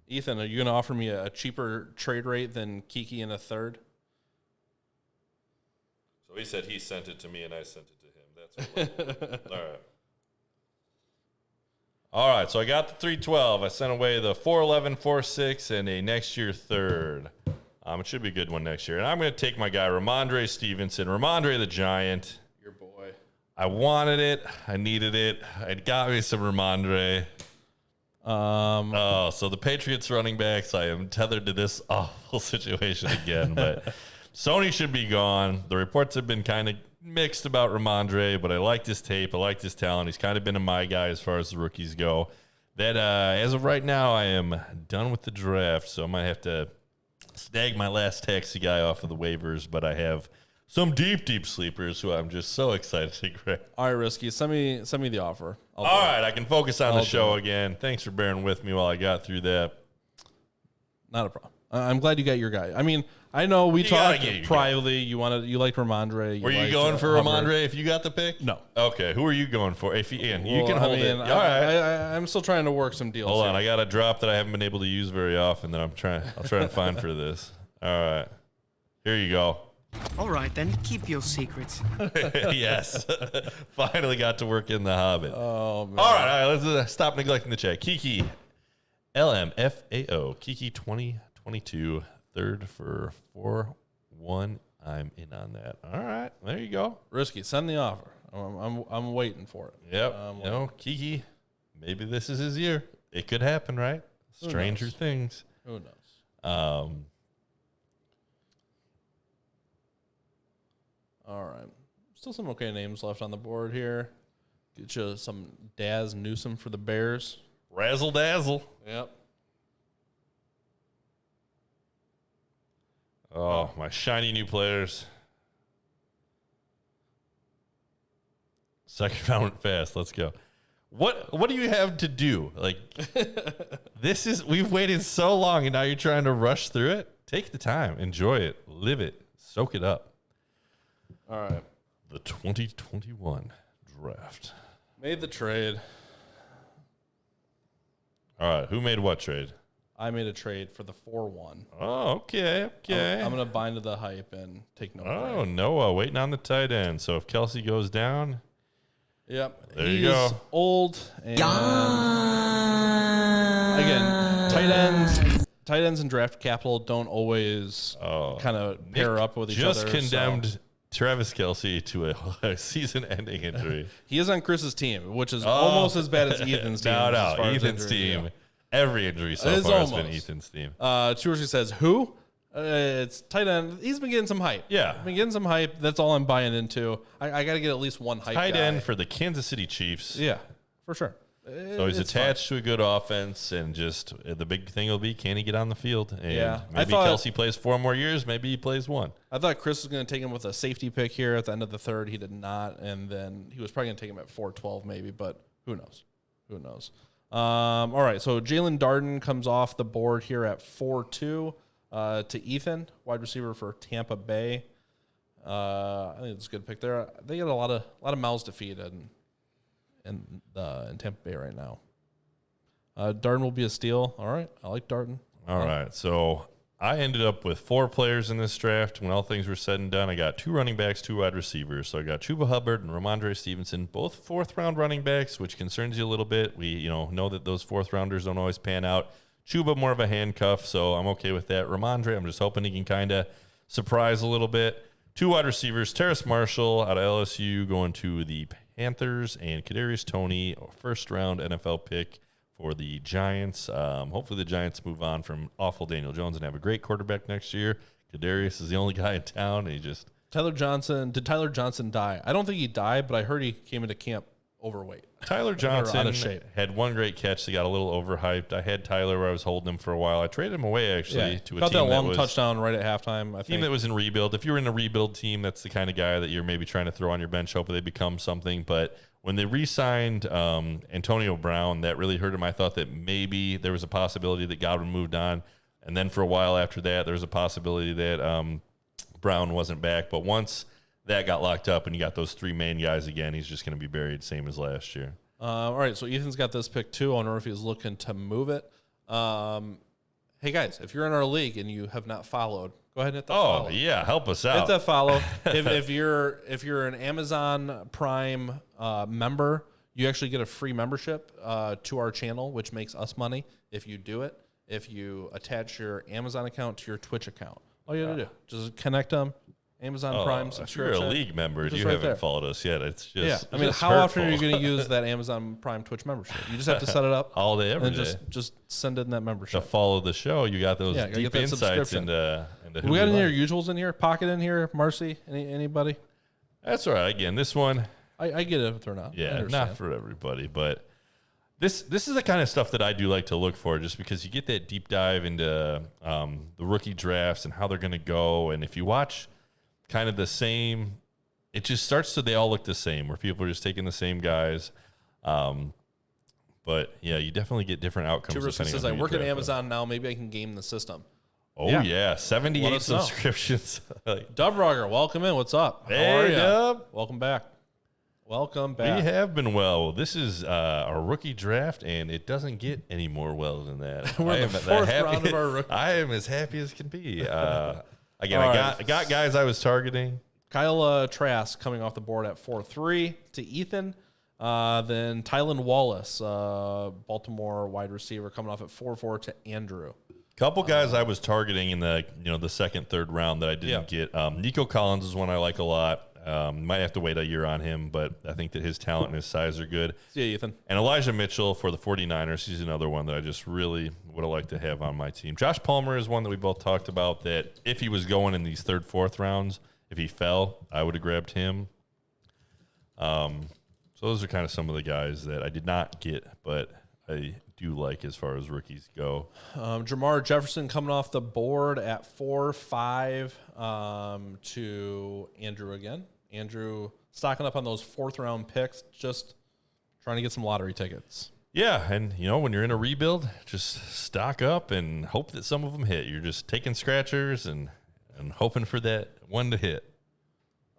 Ethan, are you going to offer me a cheaper trade rate than Kiki in a third? So he said he sent it to me and I sent it to him. That's what All right. All right, so I got the 312. I sent away the 411, 46, and a next year third. It should be a good one next year. And I'm going to take my guy, Ramondre Stevenson. Ramondre the Giant. Your boy. I wanted it. I needed it. It got me some Ramondre. So the Patriots running backs, I am tethered to this awful situation again. But Sony should be gone. The reports have been kind of mixed about Ramondre, but I liked his tape. I liked his talent. He's kind of been a my guy as far as the rookies go. That as of right now, I am done with the draft, so I might have to snag my last taxi guy off of the waivers, but I have some deep sleepers who I'm just so excited to grab. All right, Risky, send me the offer. All right, I can focus on the show again. Thanks for bearing with me while I got through that. Not a problem. I'm glad you got your guy. I mean, I know we talked privately. You liked Ramondre. Were you going for Ramondre if you got the pick? No. Okay, who are you going for? If you can hold it. All right. I'm still trying to work some deals. Hold on, I got a drop that I haven't been able to use very often that I'll try to find for this. All right, here you go. All right, then keep your secrets. Yes, finally got to work in the Hobbit. Oh man! All right, let's stop neglecting the chat. Kiki, LMFAO, Kiki 2022. Third for 4-1. I'm in on that. All right, there you go. Risky, send the offer. I'm waiting for it. Yep. Kiki, maybe this is his year. It could happen, right? Stranger things. Who knows? All right. Still some okay names left on the board here. Get you some Daz Newsome for the Bears. Razzle dazzle. Yep. Oh, my shiny new players. Second round fast. Let's go. What do you have to do? Like, we've waited so long and now you're trying to rush through it? Take the time. Enjoy it. Live it. Soak it up. All right. The 2021 draft. Made the trade. All right. Who made what trade? I made a trade for the 4-1. Oh, okay. I'm going to bind to the hype and take Noah. Oh, Noah waiting on the tight end. So if Kelsey goes down, Yep. There you go. Old. And again, tight ends and draft capital don't always kind of pair up with each other. Just condemned Travis Kelce to a season-ending injury. He is on Chris's team, which is almost as bad as Ethan's team. No, Ethan's team. Every injury so far has been Ethan's team. Churchy says, who? It's tight end. He's been getting some hype. Yeah. Been getting some hype. That's all I'm buying into. I got to get at least one hype tight guy. end for the Kansas City Chiefs. Yeah, for sure. So he's attached to a good offense, and just the big thing will be, can he get on the field? And maybe Kelce plays 4 more years. Maybe he plays 1. I thought Chris was going to take him with a safety pick here at the end of the 3rd. He did not, and then he was probably going to take him at 4-12 maybe, but who knows? Who knows? All right, so Jalen Darden comes off the board here at 4-2 to Ethan, wide receiver for Tampa Bay. I think it's a good pick there. They got a lot of mouths to feed in Tampa Bay right now. Darden will be a steal. All right, I like Darden. All right, so I ended up with 4 players in this draft. When all things were said and done, I got 2 running backs, 2 wide receivers. So I got Chuba Hubbard and Ramondre Stevenson, both 4th-round running backs, which concerns you a little bit. We know that those 4th-rounders don't always pan out. Chuba more of a handcuff, so I'm okay with that. Ramondre, I'm just hoping he can kind of surprise a little bit. 2 wide receivers, Terrace Marshall out of LSU going to the Panthers, and Kadarius Toney, first-round NFL pick for the Giants. Hopefully the Giants move on from awful Daniel Jones and have a great quarterback next year. Kadarius is the only guy in town, and he just... Tyler Johnson. Did Tyler Johnson die? I don't think he died, but I heard he came into camp overweight. Tyler Johnson had 1 great catch that got a little overhyped. I had Tyler where I was holding him for a while. I traded him away, actually, to a got team that long touchdown right at halftime. I think. Team that was in rebuild. If you were in a rebuild team, that's the kind of guy that you're maybe trying to throw on your bench, hoping they become something. But when they re-signed Antonio Brown, that really hurt him. I thought that maybe there was a possibility that Godwin moved on. And then for a while after that, there was a possibility that Brown wasn't back. But once that got locked up and you got those 3 main guys again, he's just going to be buried, same as last year. All right, so Ethan's got this pick too. I wonder if he's looking to move it. Hey, guys, if you're in our league and you have not followed, go ahead and hit that follow. Oh, yeah, help us out. Hit that follow. if you're an Amazon Prime member, you actually get a free membership to our channel, which makes us money if you do it. If you attach your Amazon account to your Twitch account, all you got to do, just connect them. Amazon Prime subscription. If you're a league member, you haven't followed us yet. It's just I mean, how often are you going to use that Amazon Prime Twitch membership? You just have to set it up all day, every day. Just send in that membership. To follow the show, you got those deep insights into who we got any usuals in here? Pocket in here? Marcy? Anybody? That's all right. Again, this one, I get it if they're not. Yeah, not for everybody, but this is the kind of stuff that I do like to look for, just because you get that deep dive into the rookie drafts and how they're going to go, and if you watch kind of the same, it just starts to, they all look the same, where people are just taking the same guys. But yeah, you definitely get different outcomes. Tuberson says, I work at Amazon now. Maybe I can game the system. Oh yeah, 78 subscriptions. Dubrogger, welcome in. What's up? Hey, how are you? Dub. Welcome back. Welcome back. We have been well. This is our rookie draft, and it doesn't get any more well than that. We're in the 4th round of our rookie. I am as happy as can be. Again, I got guys I was targeting. Kyle Trask coming off the board at 4-3 to Ethan. Then Tylan Wallace, Baltimore wide receiver, coming off at 4-4 to Andrew. Couple guys I was targeting in the the 2nd, 3rd round that I didn't get. Nico Collins is one I like a lot. Might have to wait a year on him, but I think that his talent and his size are good. See you, Ethan. And Elijah Mitchell for the 49ers. He's another one that I just really would have liked to have on my team. Josh Palmer is one that we both talked about, that if he was going in these 3rd, 4th rounds, if he fell, I would have grabbed him. So those are kind of some of the guys that I did not get, but I do like as far as rookies go. Jamar Jefferson coming off the board at 4-5 to Andrew again. Andrew stocking up on those 4th round picks, just trying to get some lottery tickets. Yeah, and when you're in a rebuild, just stock up and hope that some of them hit. You're just taking scratchers and hoping for that one to hit.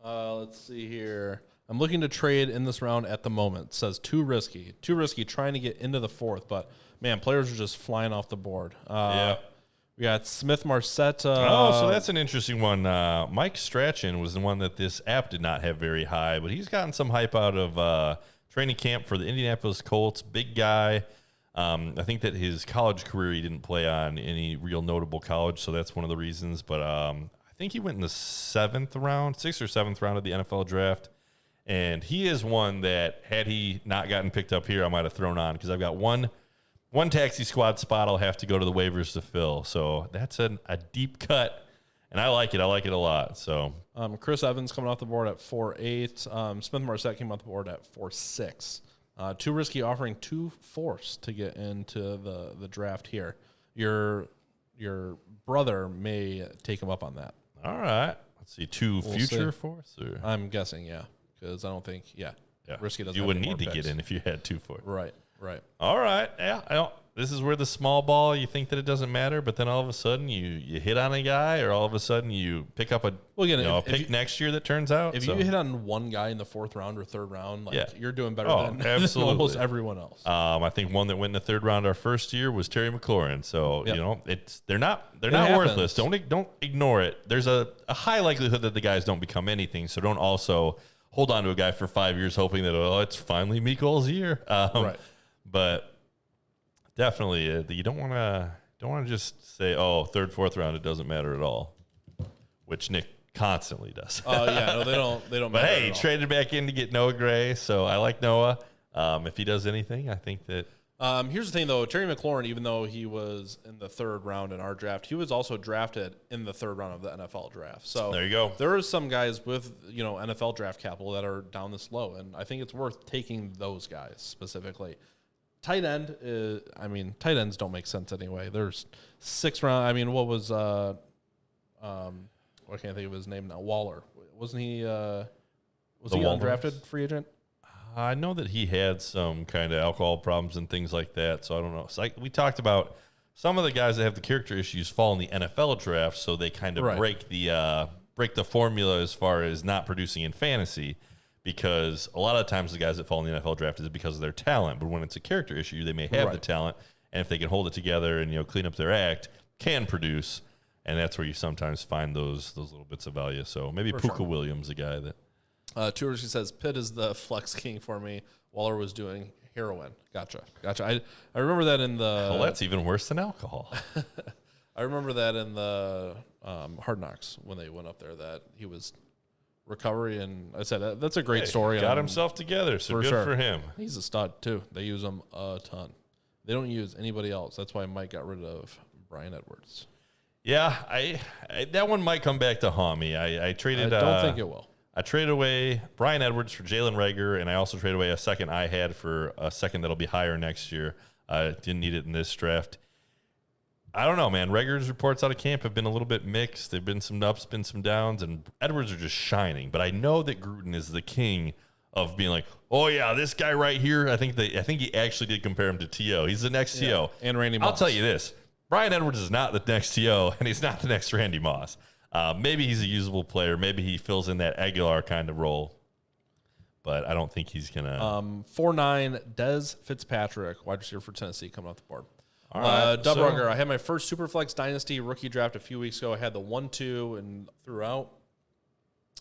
Let's see here. I'm looking to trade in this round at the moment. It says too risky, trying to get into the 4th, but man, players are just flying off the board. We got Smith Marset. So that's an interesting one. Mike Strachan was the one that this app did not have very high, but he's gotten some hype out of training camp for the Indianapolis Colts. Big guy. I think that his college career, he didn't play on any real notable college, so that's one of the reasons. But I think he went in the 6th or 7th round of the NFL draft. And he is one that, had he not gotten picked up here, I might have thrown on, because I've got one taxi squad spot I'll have to go to the waivers to fill. So that's a deep cut, and I like it. I like it a lot. So Chris Evans coming off the board at 4.8. Smith Marset came off the board at 4.6. Too risky, offering 2/4 to get into the draft here. Your brother may take him up on that. All right. Let's see, we'll future fourths? I'm guessing, yeah. Because I don't think, risky doesn't. You wouldn't need to picks. get in if you had 2/4. Right. All right. Yeah. This is where the small ball, you think that it doesn't matter, but then all of a sudden you hit on a guy, or all of a sudden you pick up a pick next year that turns out. If you hit on one guy in the 4th round or 3rd round, you're doing better than absolutely. almost everyone else. I think one that went in the 3rd round our first year was Terry McLaurin. So they're not happens. worthless. Don't ignore it. There's a high likelihood that the guys don't become anything. So don't also hold on to a guy for 5 years hoping that it's finally Mekol's year. Right. But definitely, you don't want to just say, 3rd, 4th round, it doesn't matter at all, which Nick constantly does. Oh no, they don't. But hey, he traded back in to get Noah Gray, so I like Noah. If he does anything, I think that. Here's the thing, though. Terry McLaurin, even though he was in the 3rd round in our draft, he was also drafted in the 3rd round of the NFL draft. So there you go. There are some guys with NFL draft capital that are down this low, and I think it's worth taking those guys specifically. Tight end tight ends don't make sense anyway. There's 6th round. What was I can't think of his name now. Waller, wasn't he? Was he undrafted free agent? I know that he had some kind of alcohol problems and things like that, so I don't know. So we talked about some of the guys that have the character issues fall in the NFL draft, so they kind of break the formula as far as not producing in fantasy, because a lot of times the guys that fall in the NFL draft is because of their talent, but when it's a character issue, they may have the talent, and if they can hold it together and clean up their act, can produce, and that's where you sometimes find those little bits of value. So maybe Puka Williams, a guy that. Tourist says Pitt is the flex king for me. Waller was doing heroin. Gotcha. I remember that in the. Well, that's even worse than alcohol. I remember that in the Hard Knocks when they went up there, that he was recovery, and I said that's a great story. Got himself together, so good for him. He's a stud too. They use him a ton. They don't use anybody else. That's why Mike got rid of Brian Edwards. Yeah, I that one might come back to haunt me. I traded. I don't think it will. I traded away Brian Edwards for Jalen Reagor, and I also traded away a second I had for a second that'll be higher next year. I didn't need it in this draft. I don't know, man. Reagor's reports out of camp have been a little bit mixed. There've been some ups, been some downs, and Edwards are just shining. But I know that Gruden is the king of being like, oh yeah, this guy right here. I think he actually did compare him to T.O. He's the next T.O. And Randy Moss. I'll tell you this: Brian Edwards is not the next T.O. and he's not the next Randy Moss. Maybe he's a usable player. Maybe he fills in that Aguilar kind of role, but I don't think he's gonna. 4.9 Dez Fitzpatrick, wide receiver for Tennessee, coming off the board. All right, Dubrugger, I had my first Superflex Dynasty rookie draft a few weeks ago. I had the 1-2 and throughout.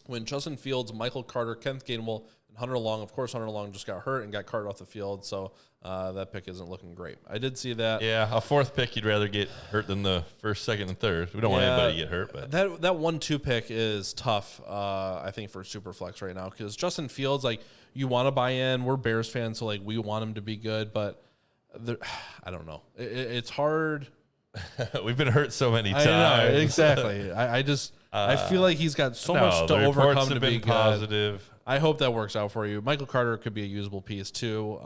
When Justin Fields, Michael Carter, Kenneth Gainwell, and Hunter Long. Of course, Hunter Long just got hurt and got carted off the field, so that pick isn't looking great. I did see that. Yeah, a 4th pick you'd rather get hurt than the 1st, 2nd, and 3rd. We don't want anybody to get hurt. But that 1-2 pick is tough, I think, for Superflex right now, because Justin Fields, you want to buy in. We're Bears fans, so we want him to be good, but I don't know. It's hard. We've been hurt so many times. I know, exactly. I feel like he's got so much to overcome to be positive. Good. I hope that works out for you. Michael Carter could be a usable piece too.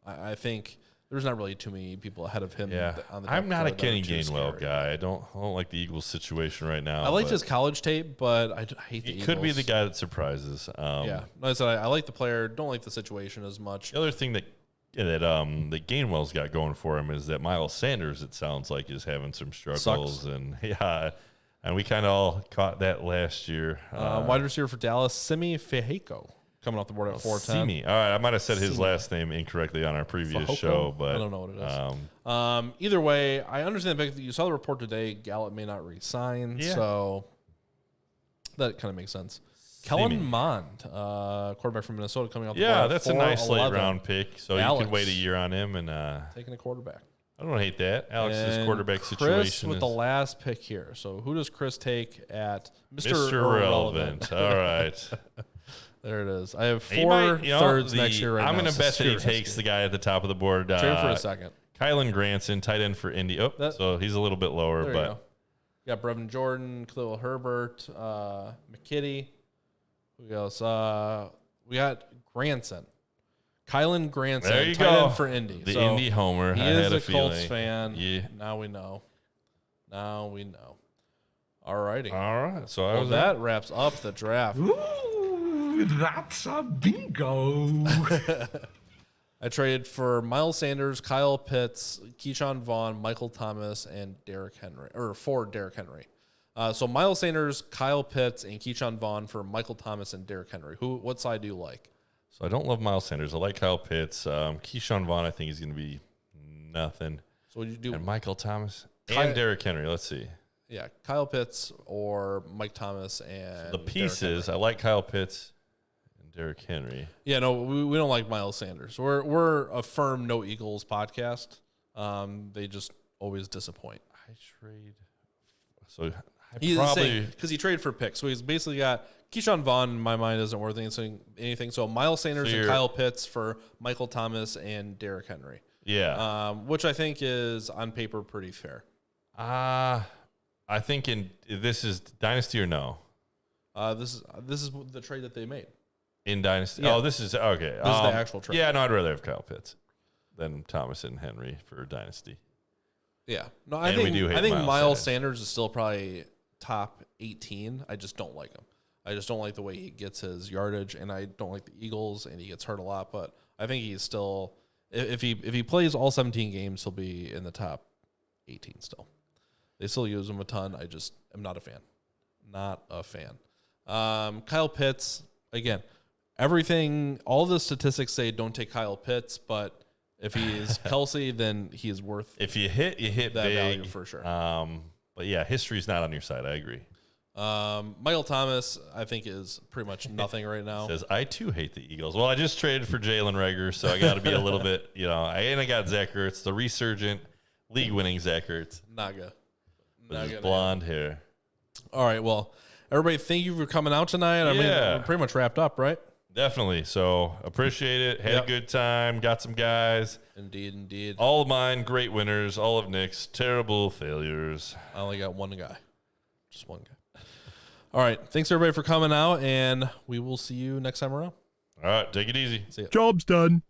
I think there's not really too many people ahead of him. Yeah, I'm not a Kenny Gainwell guy. I don't like the Eagles situation right now. I liked his college tape, but I hate the Eagles. He could be the guy that surprises. Yeah, like I said, I like the player. Don't like the situation as much. The other thing that Gainwell's got going for him is that Miles Sanders, it sounds like, is having some struggles. Sucks. And we kind of all caught that last year. Wide receiver for Dallas, Simi Fehako, coming off the board at 4.10. Simi. All right, I might have said his last name incorrectly on our previous show, but I don't know what it is. Either way, I understand the pick. You saw the report today. Gallup may not re-sign, so that kind of makes sense. Kellen Mond, quarterback from Minnesota, coming off the board. Yeah, that's a nice 4-11. late round pick. So Alex, you can wait a year on him and taking a quarterback. I don't hate that. Alex's And quarterback Chris situation with is the last pick here. So who does Chris take at Mr. Irrelevant? All right. There it is. I have He four might, you know, thirds next year right I'm now. going to bet that he Serious. takes the guy at the top of the board. Trade for a second. Kylan Granson, tight end for Indy. Oh, so he's a little bit lower, There but you go. You got Brevin Jordan, Khalil Herbert, McKitty. Who else? We got Granson. Kylan Granson, there you tight go. end for Indy. The So Indy homer. He I is had a a feeling. Colts fan. Yeah. Now we know. Now we know. All righty. All right. So I Well, was that wraps up the draft. Ooh, that's a bingo. I traded for Miles Sanders, Kyle Pitts, Keyshawn Vaughn, Michael Thomas, and Derrick Henry, or for Derrick Henry. So Miles Sanders, Kyle Pitts, and Keyshawn Vaughn for Michael Thomas and Derrick Henry. What side do you like? So I don't love Miles Sanders. I like Kyle Pitts. Keyshawn Vaughn, I think he's going to be nothing. So what do you do? And Michael Thomas and Derrick Henry. Let's see. Yeah, Kyle Pitts or Mike Thomas and The pieces, I like Kyle Pitts and Derrick Henry. Yeah, no, we don't like Miles Sanders. We're a firm no Eagles podcast. They just always disappoint. I trade. So He's probably because he traded for picks. So he's basically got Keyshawn Vaughn. In my mind, isn't worth anything. So Miles Sanders and Kyle Pitts for Michael Thomas and Derrick Henry. yeah. Which I think is on paper pretty fair. I think this is Dynasty or no? This is the trade that they made. In Dynasty. Yeah. Oh, this is okay. This is the actual trade. Yeah, no, I'd rather have Kyle Pitts than Thomas and Henry for Dynasty. Yeah, no, And we do hate I think Miles Miles Sanders. Sanders is still probably top 18. I just don't like him. I just don't like the way he gets his yardage, and I don't like the Eagles, and he gets hurt a lot. But I think he's still, if he plays all 17 games, he'll be in the top 18 still. They still use him a ton. I just am not a fan. Not a fan. Kyle Pitts, again, all the statistics say don't take Kyle Pitts, but if he's Kelsey, then he is worth. If you hit that big value for sure. But yeah, history's not on your side. I agree. Michael Thomas, I think, is pretty much nothing right now. Says I too hate the Eagles. Well, I just traded for Jalen Reagor, so I got to be a little bit, I got Zach Ertz, the resurgent league-winning Zach Ertz Naga. with his blonde hair. All right, well, everybody, thank you for coming out tonight. I mean, we're pretty much wrapped up, right? Definitely. So appreciate it. Had a good time. Got some guys. Indeed. All of mine, great winners. All of Nick's, terrible failures. I only got one guy. Just one guy. All right. Thanks, everybody, for coming out, and we will see you next time around. All right. Take it easy. See ya. Job's done.